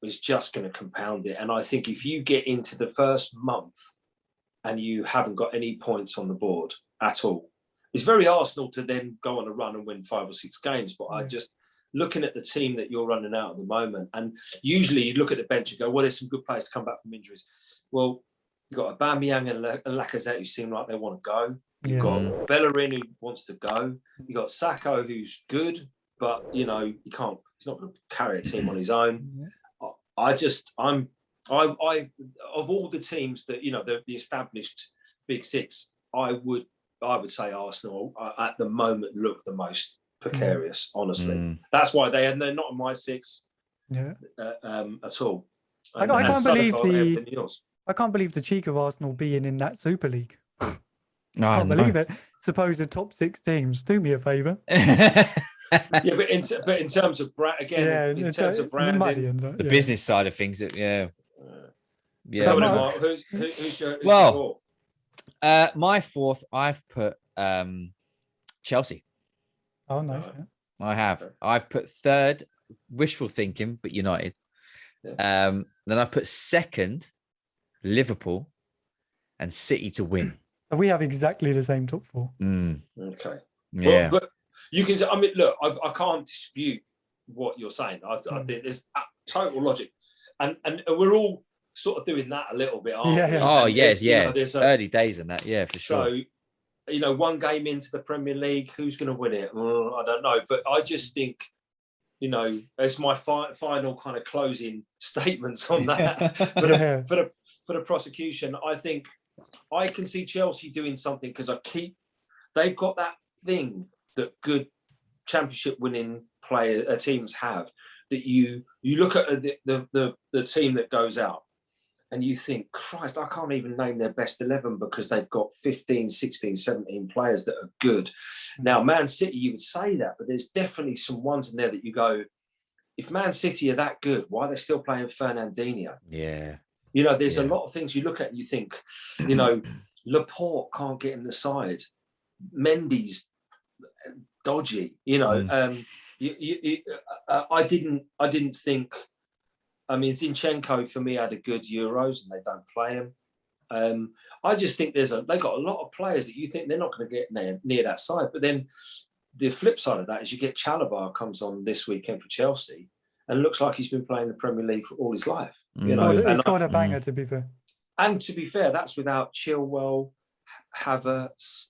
is just going to compound it. And I think if you get into the first month and you haven't got any points on the board at all. It's very Arsenal to then go on a run and win 5 or 6 games. But I just, looking at the team that you're running out at the moment, and usually you look at the bench and go, well, there's some good players to come back from injuries. Well, you've got Aubameyang and Lacazette who seem like they want to go. You've got Bellerin who wants to go. You've got Sacco who's good, but, you know, he's not going to carry a team on his own. I'm of all the teams that, you know, the established Big Six, I would say Arsenal at the moment look the most precarious, honestly. That's why they're not in my 6 at all. I can't believe the cheek of Arsenal being in that Super League. I can't believe it. Supposed top 6 teams. Do me a favour. Yeah, but in terms of in terms of branding, the business side of things, So who's your my 4th, I've put Chelsea. Oh, nice. I have. I've put 3rd, wishful thinking, but United. Then I've put 2nd, Liverpool, and City to win. We have exactly the same top 4. Okay. Yeah. But you can. I mean, look, I can't dispute what you're saying. I think there's total logic, and we're all sort of doing that a little bit, aren't we? Oh, yes, you know, there's early days in that, for sure. So, you know, one game into the Premier League, who's going to win it? I don't know, but I just think, you know, as my final kind of closing statements on that for the prosecution, I think I can see Chelsea doing something because they've got that thing that good championship winning teams have, that you look at the team that goes out and you think, Christ, I can't even name their best 11 because they've got 15, 16, 17 players that are good. Now, Man City, you would say that, but there's definitely some ones in there that you go, if Man City are that good, why are they still playing Fernandinho? Yeah. You know, there's a lot of things you look at and you think, you know, Laporte can't get in the side. Mendy's dodgy, you know. I didn't think. I mean, Zinchenko for me had a good Euros, and they don't play him. I just think they got a lot of players that you think they're not going to get near that side. But then the flip side of that is you get Chalobah comes on this weekend for Chelsea, and looks like he's been playing the Premier League for all his life. You know, he's got a banger, to be fair. And to be fair, that's without Chilwell, Havertz.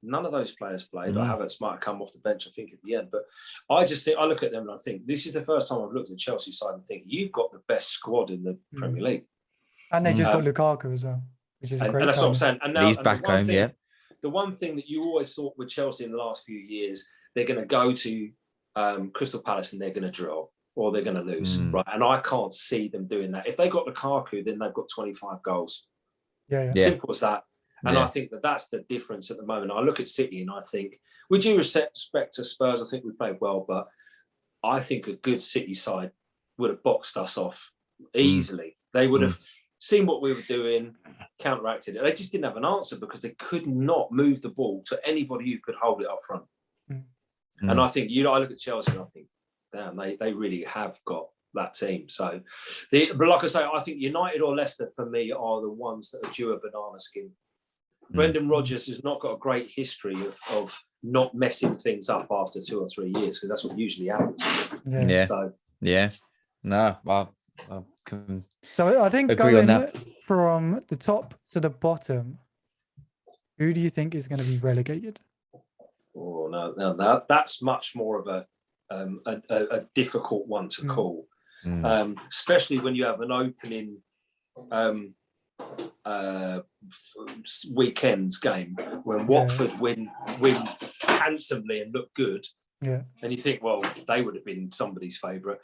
None of those players played. Havertz might have come off the bench, I think, at the end. But I just think, I look at them and I think, this is the first time I've looked at Chelsea side and think, you've got the best squad in the Premier League. And they just got Lukaku as well, which is a great. And that's what I'm saying. And now he's back home, The one thing that you always thought with Chelsea in the last few years, they're going to go to Crystal Palace and they're going to draw or they're going to lose, right? And I can't see them doing that. If they got Lukaku, then they've got 25 goals. Simple as that. And I think that's the difference at the moment. I look at City and I think, with due respect to Spurs, I think we played well, but I think a good City side would have boxed us off easily. They would have seen what we were doing, counteracted it. They just didn't have an answer because they could not move the ball to anybody who could hold it up front. And I think, I look at Chelsea and I think, damn, they really have got that team. So, but like I say, I think United or Leicester for me are the ones that are due a banana skin. Brendan Rodgers has not got a great history of not messing things up after 2 or 3 years, because that's what usually happens. So I think going from the top to the bottom, who do you think is going to be relegated? Oh no, that's much more of a difficult one to call, especially when you have an opening weekend's game when Watford win handsomely and look good, and you think, well, they would have been somebody's favourite.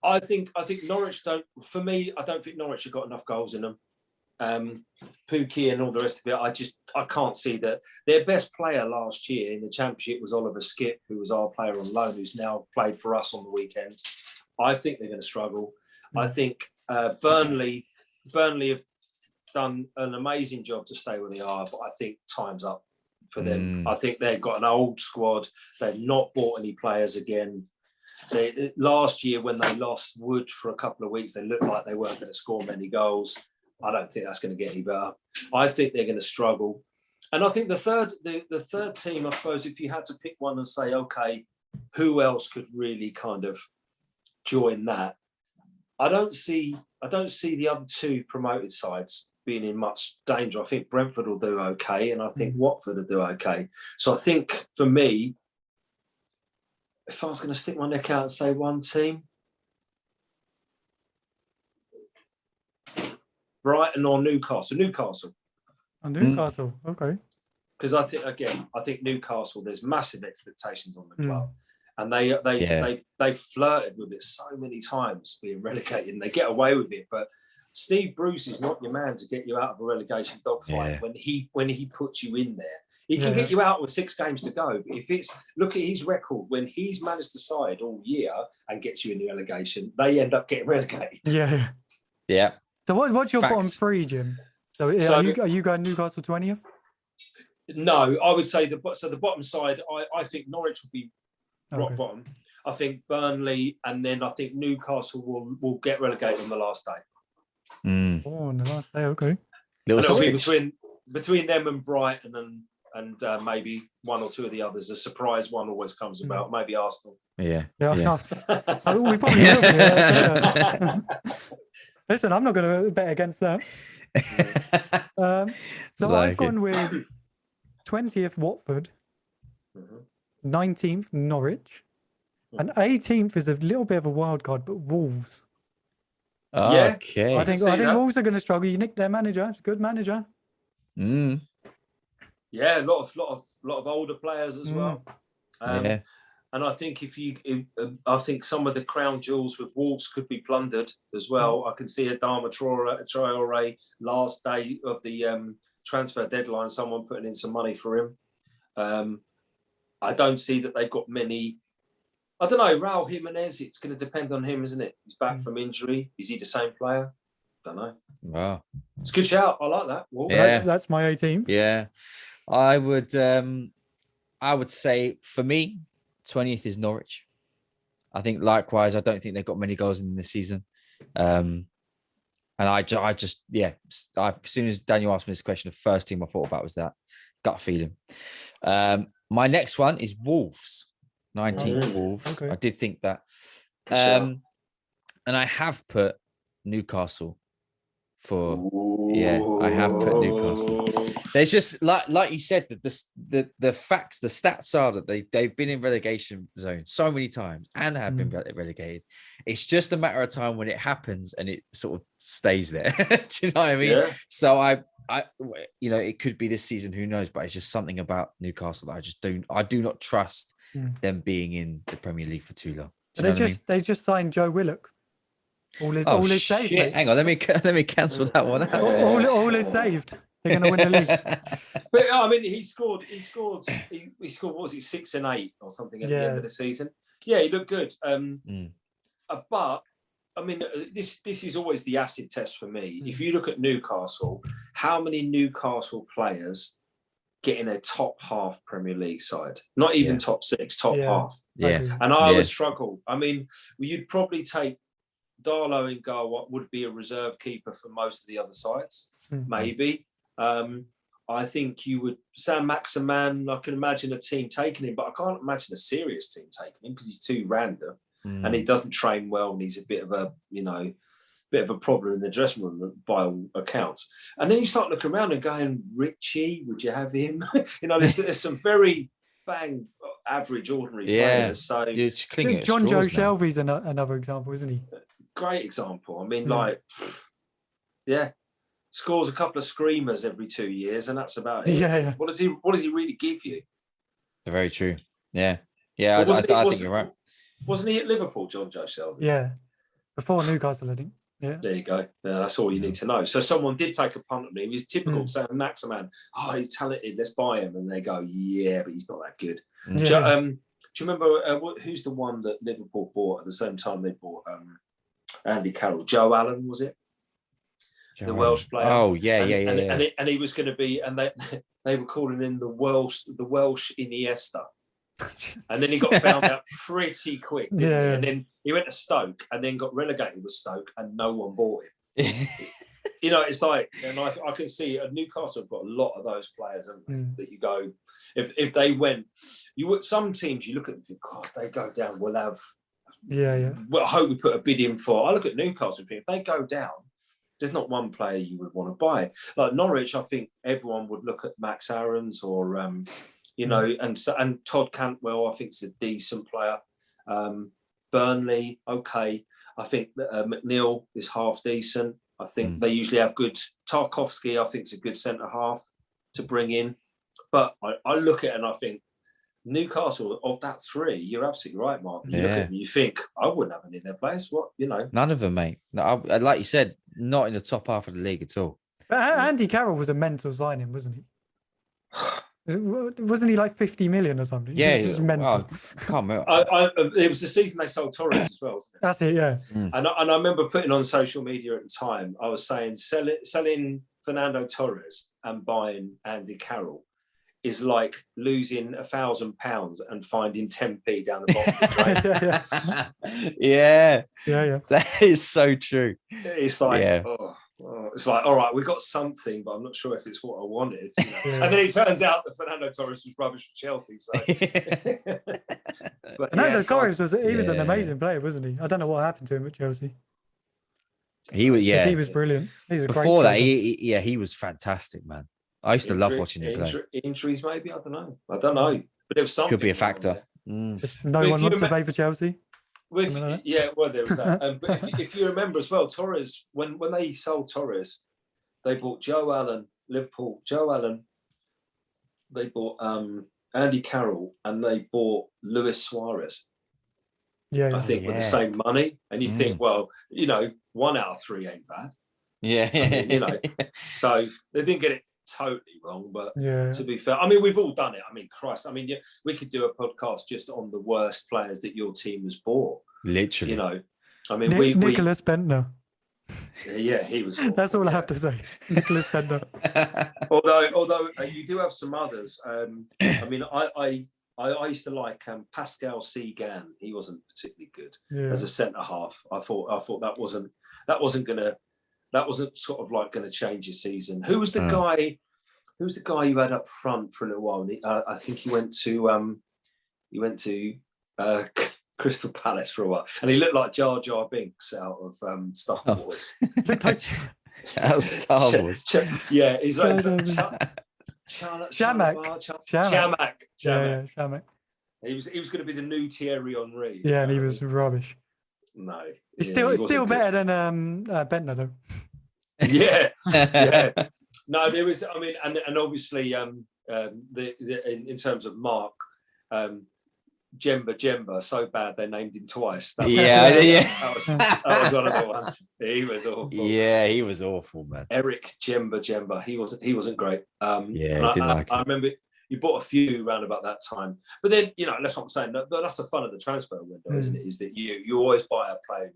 I think Norwich don't. For me, I don't think Norwich have got enough goals in them. Pookie and all the rest of it, I can't see that. Their best player last year in the Championship was Oliver Skipp, who was our player on loan, who's now played for us on the weekend. I think they're going to struggle. I think Burnley have done an amazing job to stay where they are, but I think time's up for them. I think they've got an old squad. They've not bought any players again. Last year, when they lost Wood for a couple of weeks, they looked like they weren't going to score many goals. I don't think that's going to get any better. I think they're going to struggle. And I think the third team, I suppose, if you had to pick one and say, okay, who else could really kind of join that? I don't see the other two promoted sides being in much danger. I think Brentford will do okay, and I think Watford will do okay. So I think for me, if I was going to stick my neck out and say one team, Brighton or Newcastle. Newcastle. On Newcastle, okay. Because I think Newcastle, there's massive expectations on the club. And they flirted with it so many times being relegated, and they get away with it. But Steve Bruce is not your man to get you out of a relegation dogfight when he puts you in there. He can get you out with 6 games to go. But if it's, look at his record, when he's managed the side all year and gets you in the relegation, they end up getting relegated. Yeah. So what's your bottom 3, Jim? So are you going Newcastle 20th? No, I would say the bottom side, I think Norwich will be rock bottom. I think Burnley, and then I think Newcastle will get relegated on the last day. Oh, on the last day, okay. And it'll be between them and Brighton and maybe one or two of the others. A surprise one always comes about. Maybe Arsenal. Yeah. We probably will be. Yeah. Listen, I'm not going to bet against that. So I've gone with 20th Watford, 19th Norwich, and 18th is a little bit of a wild card, but Wolves. Okay. I think Wolves are going to struggle. You nicked their manager. It's a good manager. Yeah, a lot of older players as well. And I think I think some of the crown jewels with Wolves could be plundered as well. I can see Adama Traore last day of the transfer deadline, someone putting in some money for him. I don't see that they've got many. I don't know, Raul Jimenez, it's going to depend on him, isn't it? He's back from injury. Is he the same player? Don't know. Wow. It's a good shout. I like that. That's my 18th. Yeah. I would say for me, 20th is Norwich. I think likewise, I don't think they've got many goals in this season. And I just as soon as Daniel asked me this question, the first team I thought about was that gut feeling. My next one is Wolves. 19th Wolves. Okay. I did think that. And I have put Newcastle I have put Newcastle. There's just like you said, the facts, the stats are that they've been in relegation zone so many times and have been relegated. It's just a matter of time when it happens and it sort of stays there. Do you know what I mean? Yeah. So I it could be this season, who knows, but it's just something about Newcastle that I do not trust them being in the Premier League for too long. They just signed Joe Willock. All is saved. Mate. Hang on, let me cancel that one out. All is saved. They're going to win the league. But I mean, he scored. What was it, 6 and 8 or something at the end of the season? Yeah, he looked good. But I mean, this is always the acid test for me. If you look at Newcastle, how many Newcastle players get in a top half Premier League side? Not even top 6, top half. Yeah, and I would struggle. I mean, you'd probably take Darlow in goal, what would be a reserve keeper for most of the other sides, maybe. I think you would, Sam Maximan, I can imagine a team taking him, but I can't imagine a serious team taking him because he's too random and he doesn't train well and he's a bit of a problem in the dressing room by all accounts. And then you start looking around and going, Richie, would you have him? There's some very average, ordinary players. So John Joe Shelby's another example, isn't he? Great example. I mean, scores a couple of screamers every 2 years, and that's about it. Yeah. What does he really give you? Very true. Yeah. I think you're right. Wasn't he at Liverpool, John Joe Shelby? Yeah. Before Newcastle, I think. Yeah. There you go. Yeah, that's all you need to know. So someone did take a punt at me. He was typical Sam Maximan. Oh, he's talented. Let's buy him. And they go, yeah, but he's not that good. Yeah. Do you remember who's the one that Liverpool bought at the same time they bought Andy Carroll? Joe Allen, was it? The Welsh player. Oh, yeah. And he was going to be, and they were calling him the Welsh Iniesta. And then he got found out pretty quick. And then he went to Stoke and then got relegated with Stoke and no one bought him. it's like, and I can see Newcastle have got a lot of those players, haven't they? That you go, if they went, some teams you look at and think, God, if they go down, we'll have. Yeah. Well, I hope we put a bid in for. I look at Newcastle and think, if they go down, there's not one player you would want to buy. Like Norwich, I think everyone would look at Max Aarons or, and Todd Cantwell, I think is a decent player. Burnley, okay. I think that McNeil is half decent. I think they usually have good. Tarkovsky, I think, is a good centre half to bring in. But I look at it and I think Newcastle, of that three, you're absolutely right, Mark. You look at them and you think, I wouldn't have any in their place. What, None of them, mate. No, like you said, not in the top half of the league at all. But Andy Carroll was a mental signing, wasn't he? Wasn't he like 50 million or something? Yeah, He was mental. I can't remember. It was the season they sold Torres as well, wasn't it? That's it, yeah. And I remember putting on social media at the time, I was saying selling Fernando Torres and buying Andy Carroll is like losing £1,000 and finding 10p down the bottom of the train. Yeah. That is so true. It's like, it's like, all right, we got something, but I'm not sure if it's what I wanted. And then it turns out that Fernando Torres was rubbish for Chelsea. So. Fernando Torres was an amazing player, wasn't he? I don't know what happened to him at Chelsea. He was, he was brilliant. He's a Before that, great he was fantastic, man. I used to love watching him play. Injuries, maybe, I don't know, but it was something. Could be a factor. Just no one wants to play for Chelsea. Well, there was that. But if you remember as well, Torres, when they sold Torres, they bought Joe Allen, Liverpool, they bought Andy Carroll, and they bought Luis Suarez. I think with the same money. And you think, well, 1 out of 3 ain't bad. So they didn't get it totally wrong, but to be fair, I mean, we've all done it. I mean, Christ, I mean, we could do a podcast just on the worst players that your team has bought. Literally, I mean, Nicholas Bentner. Yeah, he was awful. That's all I have to say. Nicholas Bentner. although you do have some others. I mean, I used to like Pascal Segan. He wasn't particularly good as a centre half. I thought that wasn't sort of like going to change his season. Who was the guy? Who was the guy you had up front for a little while? I think he went to Crystal Palace for a while, and he looked like Jar Jar Binks out of Star Wars. Out of Star Wars. Yeah, he's like Shamak. Shamak. He was going to be the new Thierry Henry. Yeah, and he was rubbish. No, he's still better than Bentner though. Yeah. No, there was. I mean, and obviously, in terms of Mark, Jemba, so bad they named him twice. That was one of the ones. He was awful. Yeah, he was awful, man. Eric Jemba. He wasn't great. I didn't like him. I remember you bought a few around about that time, but then that's what I'm saying. That's the fun of the transfer window, isn't it? Is that you always buy a player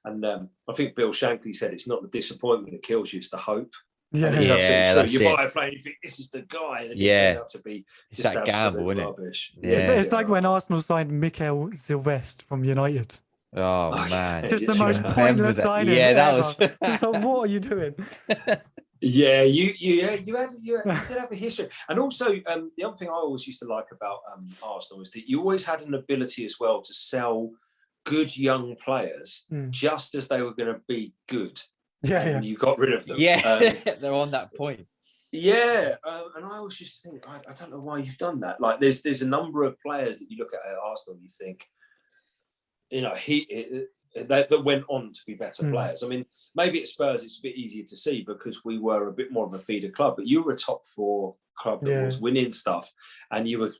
and I think Bill Shankly said it's not the disappointment that kills you, it's the hope. Yeah, it's absolutely true. You it. buy a player and you think this is the guy, and it turns out to be it's that gamble, isn't it? Rubbish. It's like when Arsenal signed Mikael Silvestre from United. Oh man, just the most pointless signing. Yeah, that was. So what are you doing? Yeah, you did have a history, and also the other thing I always used to like about Arsenal is that you always had an ability as well to sell good young players just as they were going to be good. And you got rid of them. Yeah, they're on that point. Yeah, and I always just think I don't know why you've done that. Like, there's a number of players that you look at Arsenal and you think, that went on to be better players. I mean, maybe at Spurs it's a bit easier to see because we were a bit more of a feeder club, but you were a top 4 club that was winning stuff, and you were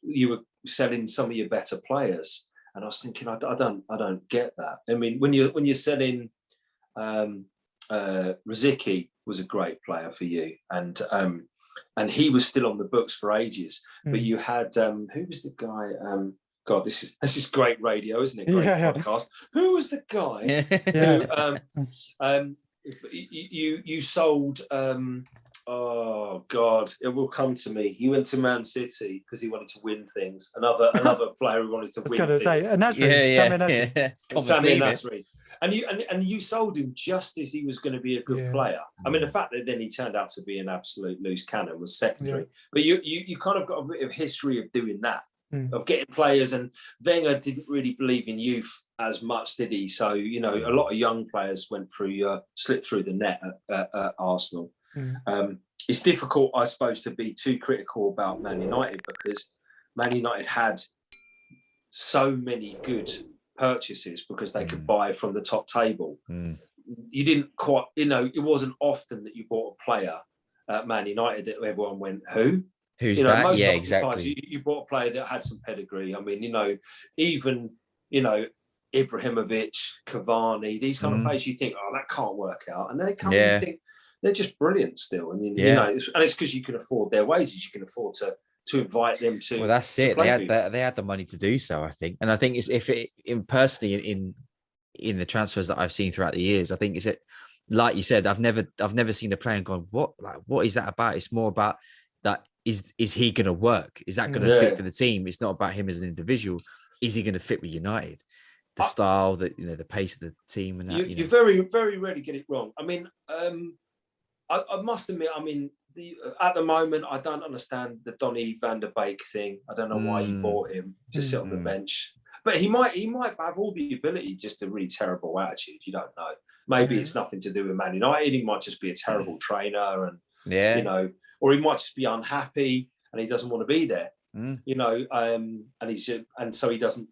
selling some of your better players. And I was thinking, I don't get that. I mean, when you're selling, Rosicky was a great player for you, and he was still on the books for ages. But you had who was the guy? God, this is great radio, isn't it? Great podcast. Who was the guy who you sold? Oh God, it will come to me. He went to Man City because he wanted to win things. Another player who wanted to win things. Nasri. Sami Nasri. And you sold him just as he was going to be a good player. I mean, the fact that then he turned out to be an absolute loose cannon was secondary. But you kind of got a bit of history of doing that, of getting players. And Wenger didn't really believe in youth as much, did he? So, you know, a lot of young players slipped through the net at Arsenal. It's difficult, I suppose, to be too critical about Man United because Man United had so many good purchases because they could buy from the top table. You didn't quite, you know, it wasn't often that you bought a player at Man United that everyone went, who's that? Most yeah, often exactly. You bought a player that had some pedigree. I mean, you know, even, you know, Ibrahimovic, Cavani, these kind of players, you think, oh, that can't work out. And they come and you think they're just brilliant still. And, you know, it's because you can afford their wages. You can afford to invite them to. Well, that's it. They had the money to do so, I think. And I think it's personally in the transfers that I've seen throughout the years, I think like you said, I've never seen a player and gone, what is that about? It's more about that is he going to work? Is that going to fit for the team? It's not about him as an individual. Is he going to fit with United? The style, the pace of the team, and that. You very, very rarely get it wrong. I mean, I must admit, I mean, at the moment, I don't understand the Donny van der Beek thing. I don't know why you bought him to sit on the bench, but he might have all the ability, just a really terrible attitude. You don't know. Maybe it's nothing to do with Man United. He might just be a terrible trainer, and you know, or he might just be unhappy and he doesn't want to be there. You know, and so he doesn't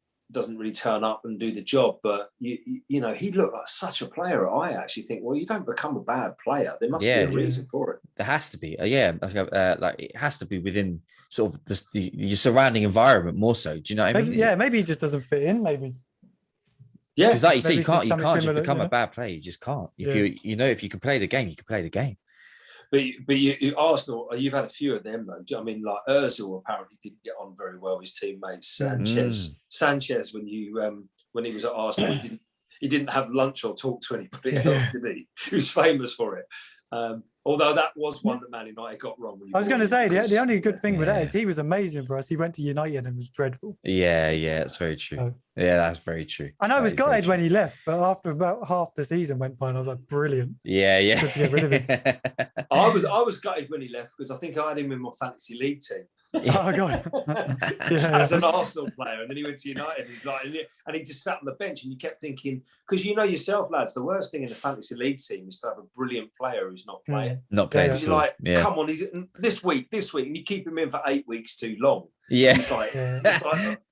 really turn up and do the job. But you know, he looked like such a player. I actually think, well, you don't become a bad player. There must be a reason for it. There has to be. Like it has to be within sort of your surrounding environment more so. Do you know what I mean? Yeah, maybe he just doesn't fit in. Maybe. Yeah, because like you say, you can't similar, just become a bad player. You just can't. If you can play the game, you can play the game. But you Arsenal, you've had a few of them though. I mean, like Özil apparently didn't get on very well with his teammates. Sanchez, when he was at Arsenal, he didn't have lunch or talk to anybody else, did he? He was famous for it. Although that was one that Man United got wrong. I was going to say, the only good thing with that is he was amazing for us. He went to United and was dreadful. Yeah, that's very true. That's very true. And I was gutted when he left, but after about half the season went by, and I was like, brilliant. Yeah. Good to get rid of him. I was gutted when he left because I think I had him in my fantasy league team. Oh God! As an Arsenal player, and then he went to United. He's like, and he just sat on the bench, and you kept thinking, because you know yourself, lads, the worst thing in a fantasy league team is to have a brilliant player who's not playing. Not playing. You're like, come on, he's this week, and you keep him in for 8 weeks too long. Yeah, he's like,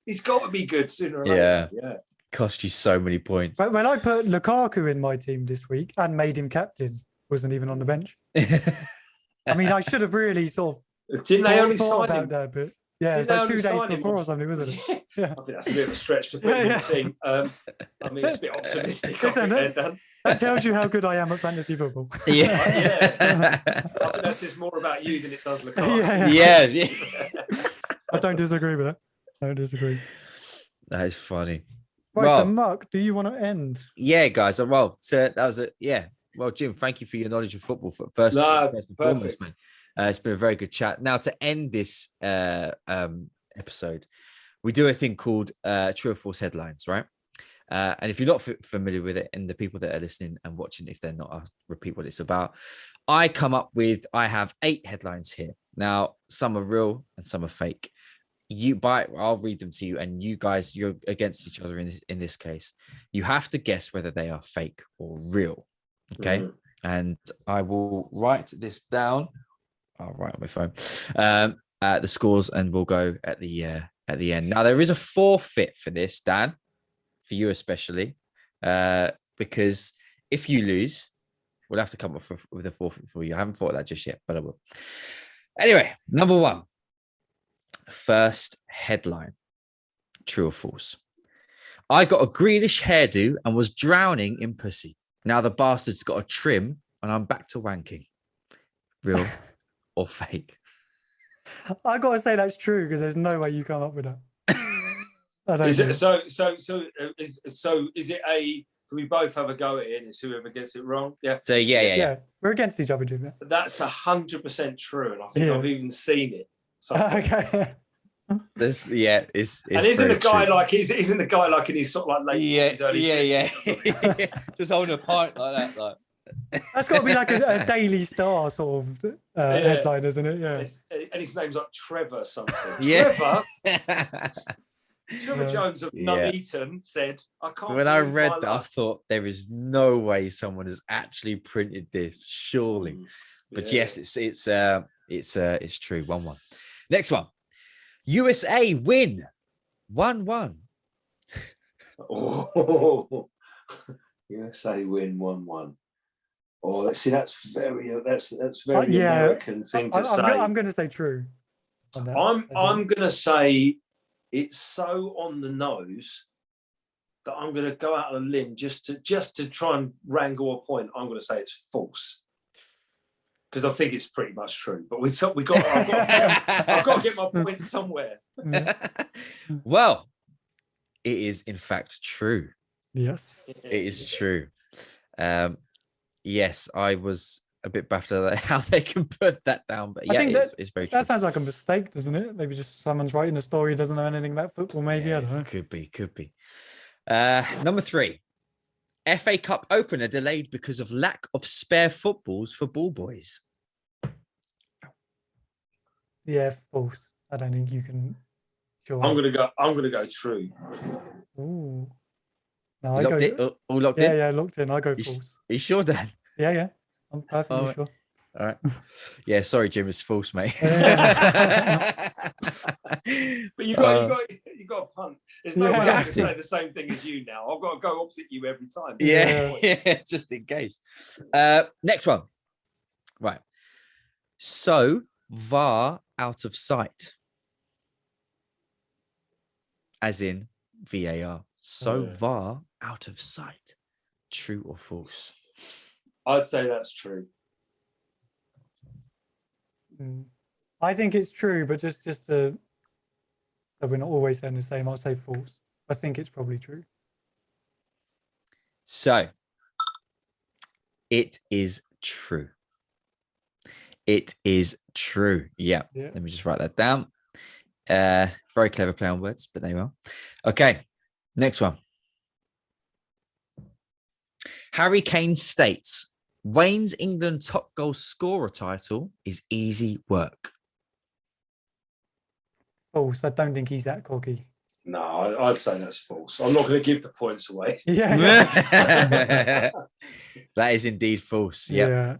he's got to be good sooner or later. Yeah. Cost you so many points. But when I put Lukaku in my team this week and made him captain, wasn't even on the bench. I mean, I should have really sort of. Didn't they only sign him? That, but yeah, it's like 2 days before or something, wasn't it? Yeah. I think that's a bit of a stretch to put in the team. I mean, it's a bit optimistic. That tells you how good I am at fantasy football. Yeah. I think that says more about you than it does Lukaku. Yeah. I don't disagree with that. I don't disagree. That is funny. Right, so Mark, do you want to end? Yeah, guys. Well, so that was it. Yeah. Well, Jim, thank you for your knowledge of football first and foremost, man. It's been a very good chat. Now, to end this episode, we do a thing called True or False Headlines, right? And if you're not familiar with it, and the people that are listening and watching, if they're not, I'll repeat what it's about. I have 8 headlines here. Now, some are real and some are fake. I'll read them to you, and you guys, you're against each other in this case. You have to guess whether they are fake or real. Okay. And I will write this down. I'll write on my phone. The scores, and we'll go at the end. Now, there is a forfeit for this, Dan, for you especially, because if you lose, we'll have to come up with a forfeit for you. I haven't thought of that just yet, but I will. Anyway, number 1. First headline. True or false? I got a greenish hairdo and was drowning in pussy. Now the bastard's got a trim and I'm back to wanking. Real or fake? I got to say that's true because there's no way you come up with that. Is it a? Do we both have a go at it, and it's whoever gets it wrong? Yeah. So yeah. We're against each other, Jim. That's 100% true, and I think I've even seen it. Okay. It's and isn't very the guy true. like isn't the guy like in his sort of like late 40s, early 50s or something? Just holding a pint like that, like. That's got to be like a Daily Star sort of headline, isn't it? Yeah. And his name's like Trevor something. Yeah. Trevor Jones of Nuneaton said, "I can't." When I read that, I life. thought there is no way someone has actually printed this, surely. But yes, it's true. 1-1. Next one. USA win 1-1. Oh, USA win 1-1. Oh, see, that's very American thing to say. I'm going to say true. On that, I'm going to say it's so on the nose that I'm going to go out on a limb just to try and wrangle a point. I'm going to say it's false because I think it's pretty much true. But I've got to get my point somewhere. Well, it is in fact true. Yes, it is true. Yes, I was a bit baffled at how they can put that down, but it's very true. That sounds like a mistake, doesn't it? Maybe just someone's writing a story, doesn't know anything about football. Maybe, I don't know. Could be. Number 3, FA Cup opener delayed because of lack of spare footballs for ball boys. Yeah, false. I don't think you can. Sure. I'm gonna go true. Ooh. No, all locked in? Yeah, locked in. I go false. Are you sure, Dan? Yeah. I'm perfectly sure. All right. Yeah, sorry, Jim, it's false, mate. But you got a punt. There's no way I'm going to say the same thing as you now. I've got to go opposite you every time. Yeah, just in case. Next one. Right. So VAR out of sight. As in VAR. So VAR out of sight. True or false? I'd say that's true. I think it's true, but just so we're not always saying the same, I'll say false. I think it's probably true. So it is true. It is true. Yeah. Let me just write that down. Very clever play on words, but there you are. Okay. Next one. Harry Kane states, Wayne's England top goal scorer title is easy work. False. I don't think he's that cocky. No, I'd say that's false. I'm not going to give the points away. That is indeed false. Yep. Yeah.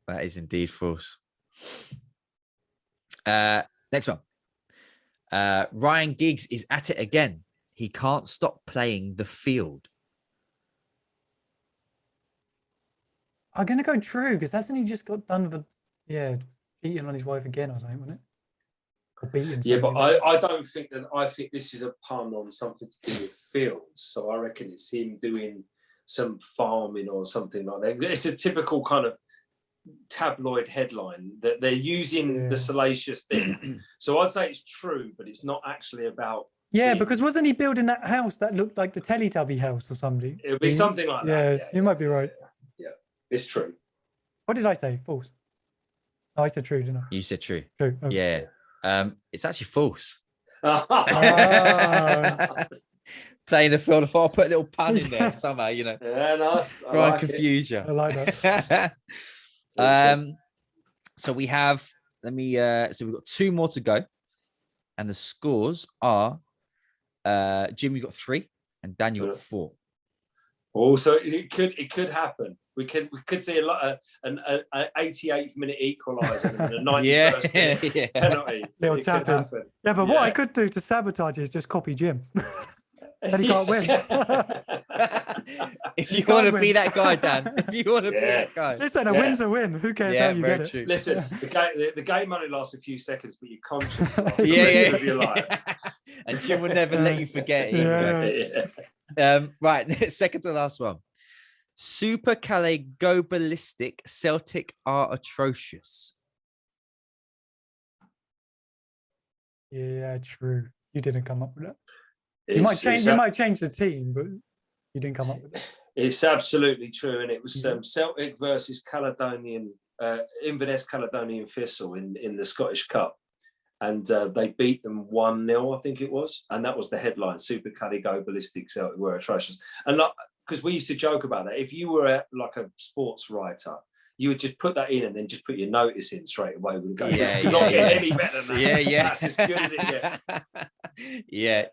That is indeed false. Next one. Ryan Giggs is at it again. He can't stop playing the field. I'm going to go true because hasn't he just got done for, cheating on his wife again or something, wasn't it? Or beating. Yeah, but I don't think that. I think this is a pun on something to do with fields. So I reckon it's him doing some farming or something like that. It's a typical kind of tabloid headline that they're using the salacious thing. So I'd say it's true, but it's not actually about. Yeah, because wasn't he building that house that looked like the Teletubby house or something? It would be something like that. Yeah, you might be right. Yeah, it's true. What did I say? False. Oh, I said true, didn't I? You said true. True. Okay. Yeah. It's actually false. Playing the field, I'll put a little pun in there somehow, Yeah, nice. Try and confuse you. I like that. So we have, so we've got 2 more to go. And the scores are Jim, you got 3 and Daniel got 4. Also, it could happen. We could see an 88th minute equaliser and a 91st penalty. Little tapping. Yeah, but what I could do to sabotage is just copy Jim. Then he can't win. If you want to be that guy, Dan. If you want to be that guy. Listen, a win's a win. Who cares how you get true. it? Listen, the game only lasts a few seconds, but your conscience lasts the rest of your life. And Jim will never let you forget it. Right, second to last one. Super Calais go ballistic. Celtic are atrocious. Yeah, true. You didn't come up with that. You might change the team, but you didn't come up with it. It's absolutely true, and it was Celtic versus Caledonian Inverness Caledonian Thistle in the Scottish Cup, and they beat them 1-0, I think it was, and that was the headline: Super Cuddy go ballistic, Celtic were atrocious. And because we used to joke about that, if you were like a sports writer, you would just put that in and then just put your notice in straight away with the go. It's not getting any better than that. That's as good as it gets.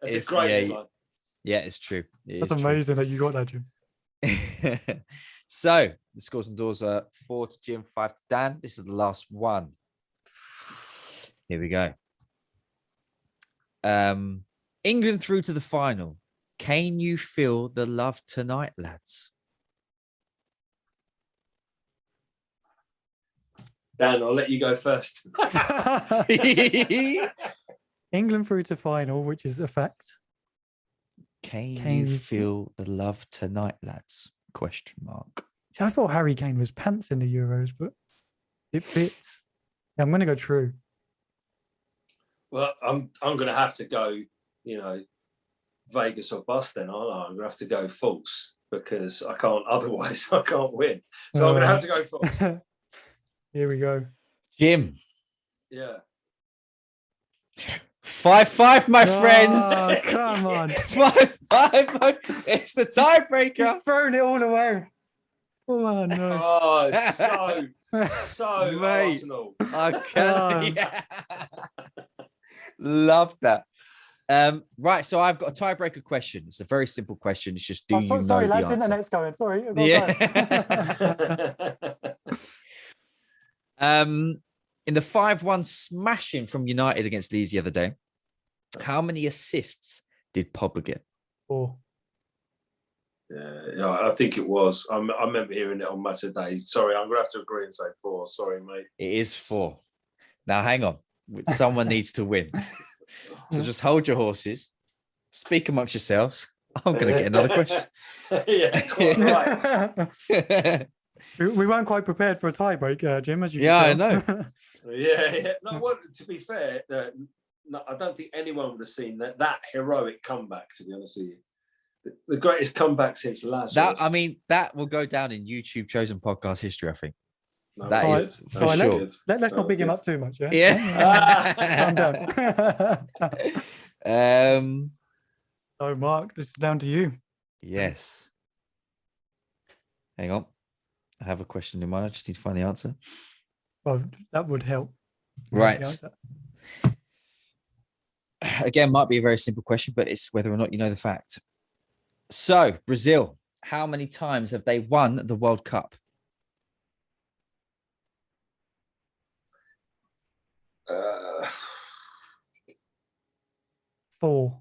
It's a great headline. Yeah, it's true. That's amazing that you got that, Jim. So the scores and doors are 4 to Jim, 5 to Dan. This is the last one. Here we go. England through to the final. Can you feel the love tonight, lads? Dan, I'll let you go first. England through to final, which is a fact. Can you feel the love tonight, lads? Question mark. See, I thought Harry Kane was pants in the Euros, but it fits. Yeah, I'm going to go true. Well, I'm going to have to go, Vegas or bust then, aren't I? I'm going to have to go false because otherwise I can't win. So I'm going to have to go false. Here we go. Jim. Yeah. 5-5, my friends. Come on. 5-5. It's the tiebreaker. He's thrown it all away. Oh, no. Oh, so Mate. Arsenal. Okay. Love that. Right, so I've got a tiebreaker question. It's a very simple question. It's just, do you know sorry, the lads, answer? internet's going. Sorry. In the 5-1 smashing from United against Leeds the other day, how many assists did Pogba get? 4. Yeah, I think it was. I remember hearing it on Match of Day. Sorry, I'm going to have to agree and say 4. Sorry, mate. It is 4. Now, hang on. Someone needs to win. So just hold your horses. Speak amongst yourselves. I'm going to get another question. Yeah, quite right. We weren't quite prepared for a tiebreak, Jim, as you I can know. tell. Yeah. No, well, to be fair, no, I don't think anyone would have seen that heroic comeback, to be honest with you. The greatest comeback since Lazarus. That will go down in YouTube Chosen Podcast history, I think. No, that right, is so sure. Let's not big him up too much, yeah? Yeah. Calm down. So, Mark, this is down to you. Yes. Hang on. I have a question in mind. I just need to find the answer. Well, that would help. Right. Again, might be a very simple question, but it's whether or not you know the fact. So, Brazil, how many times have they won the World Cup? 4.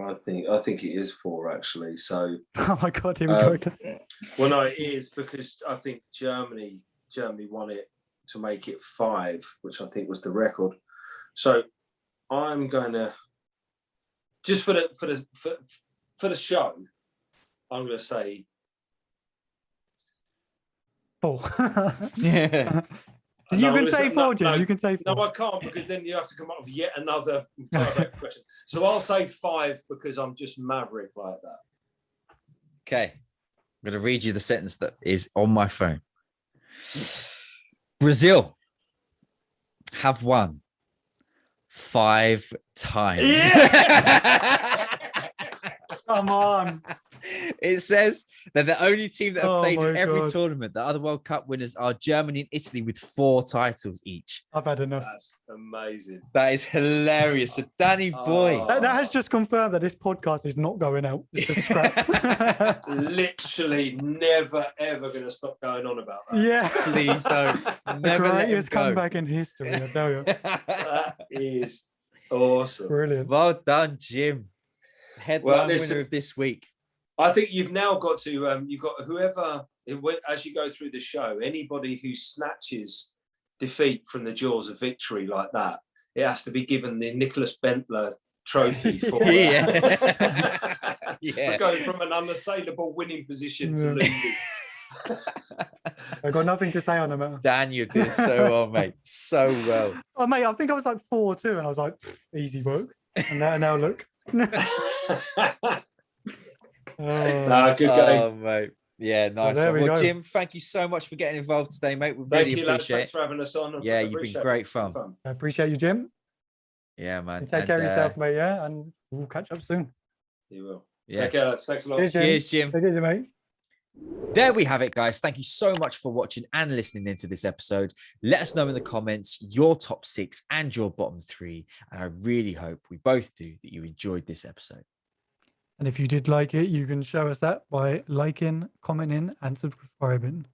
I think it is 4 actually. So, Oh my God, here we go again. well, no, it is because I think Germany won it to make it 5, which I think was the record. So, I'm going to just for the show, I'm going to say 4. Yeah. You can say 4, Jim. No, you can say 4. No, I can't because then you have to come up with yet another question. So I'll say 5 because I'm just maverick like that. Okay. I'm going to read you the sentence that is on my phone. Brazil have won 5 times. Yeah! Come on. It says that the only team that have played in every God. tournament, the other World Cup winners, are Germany and Italy with 4 titles each. I've had enough. That's amazing. That is hilarious. So, Danny boy. That has just confirmed that this podcast is not going out. It's just scrap. Literally never, ever going to stop going on about that. Yeah. Please don't. The Never let him greatest go. comeback in history, I tell you. That is awesome. Brilliant. Well done, Jim. Headline winner of this week. I think you've now got to, you've got whoever, as you go through the show, anybody who snatches defeat from the jaws of victory like that, it has to be given the Nicholas Bentler trophy for Yeah. for going from an unassailable winning position to losing. I've got nothing to say on the matter. Dan, you did so well, mate. So well. Oh, mate, I think I was like 4-2, and I was like, easy work. And now look. Good game. Oh, mate. Yeah, nice. there we Well, go. Jim, thank you so much for getting involved today, mate. We Thank really you, lads. appreciate Thanks it. for having us on. Yeah, you've been Appreciate great it. fun. I appreciate you, Jim. Yeah, man. You take care of yourself, mate. Yeah, and we'll catch up soon. You will. Yeah. Take care, lads. Thanks a lot. Cheers, Jim. Take it easy, mate. There we have it, guys. Thank you so much for watching and listening into this episode. Let us know in the comments your top 6 and your bottom 3. And I really hope we both do that you enjoyed this episode. And if you did like it, you can show us that by liking, commenting, and subscribing.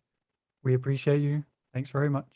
We appreciate you. Thanks very much.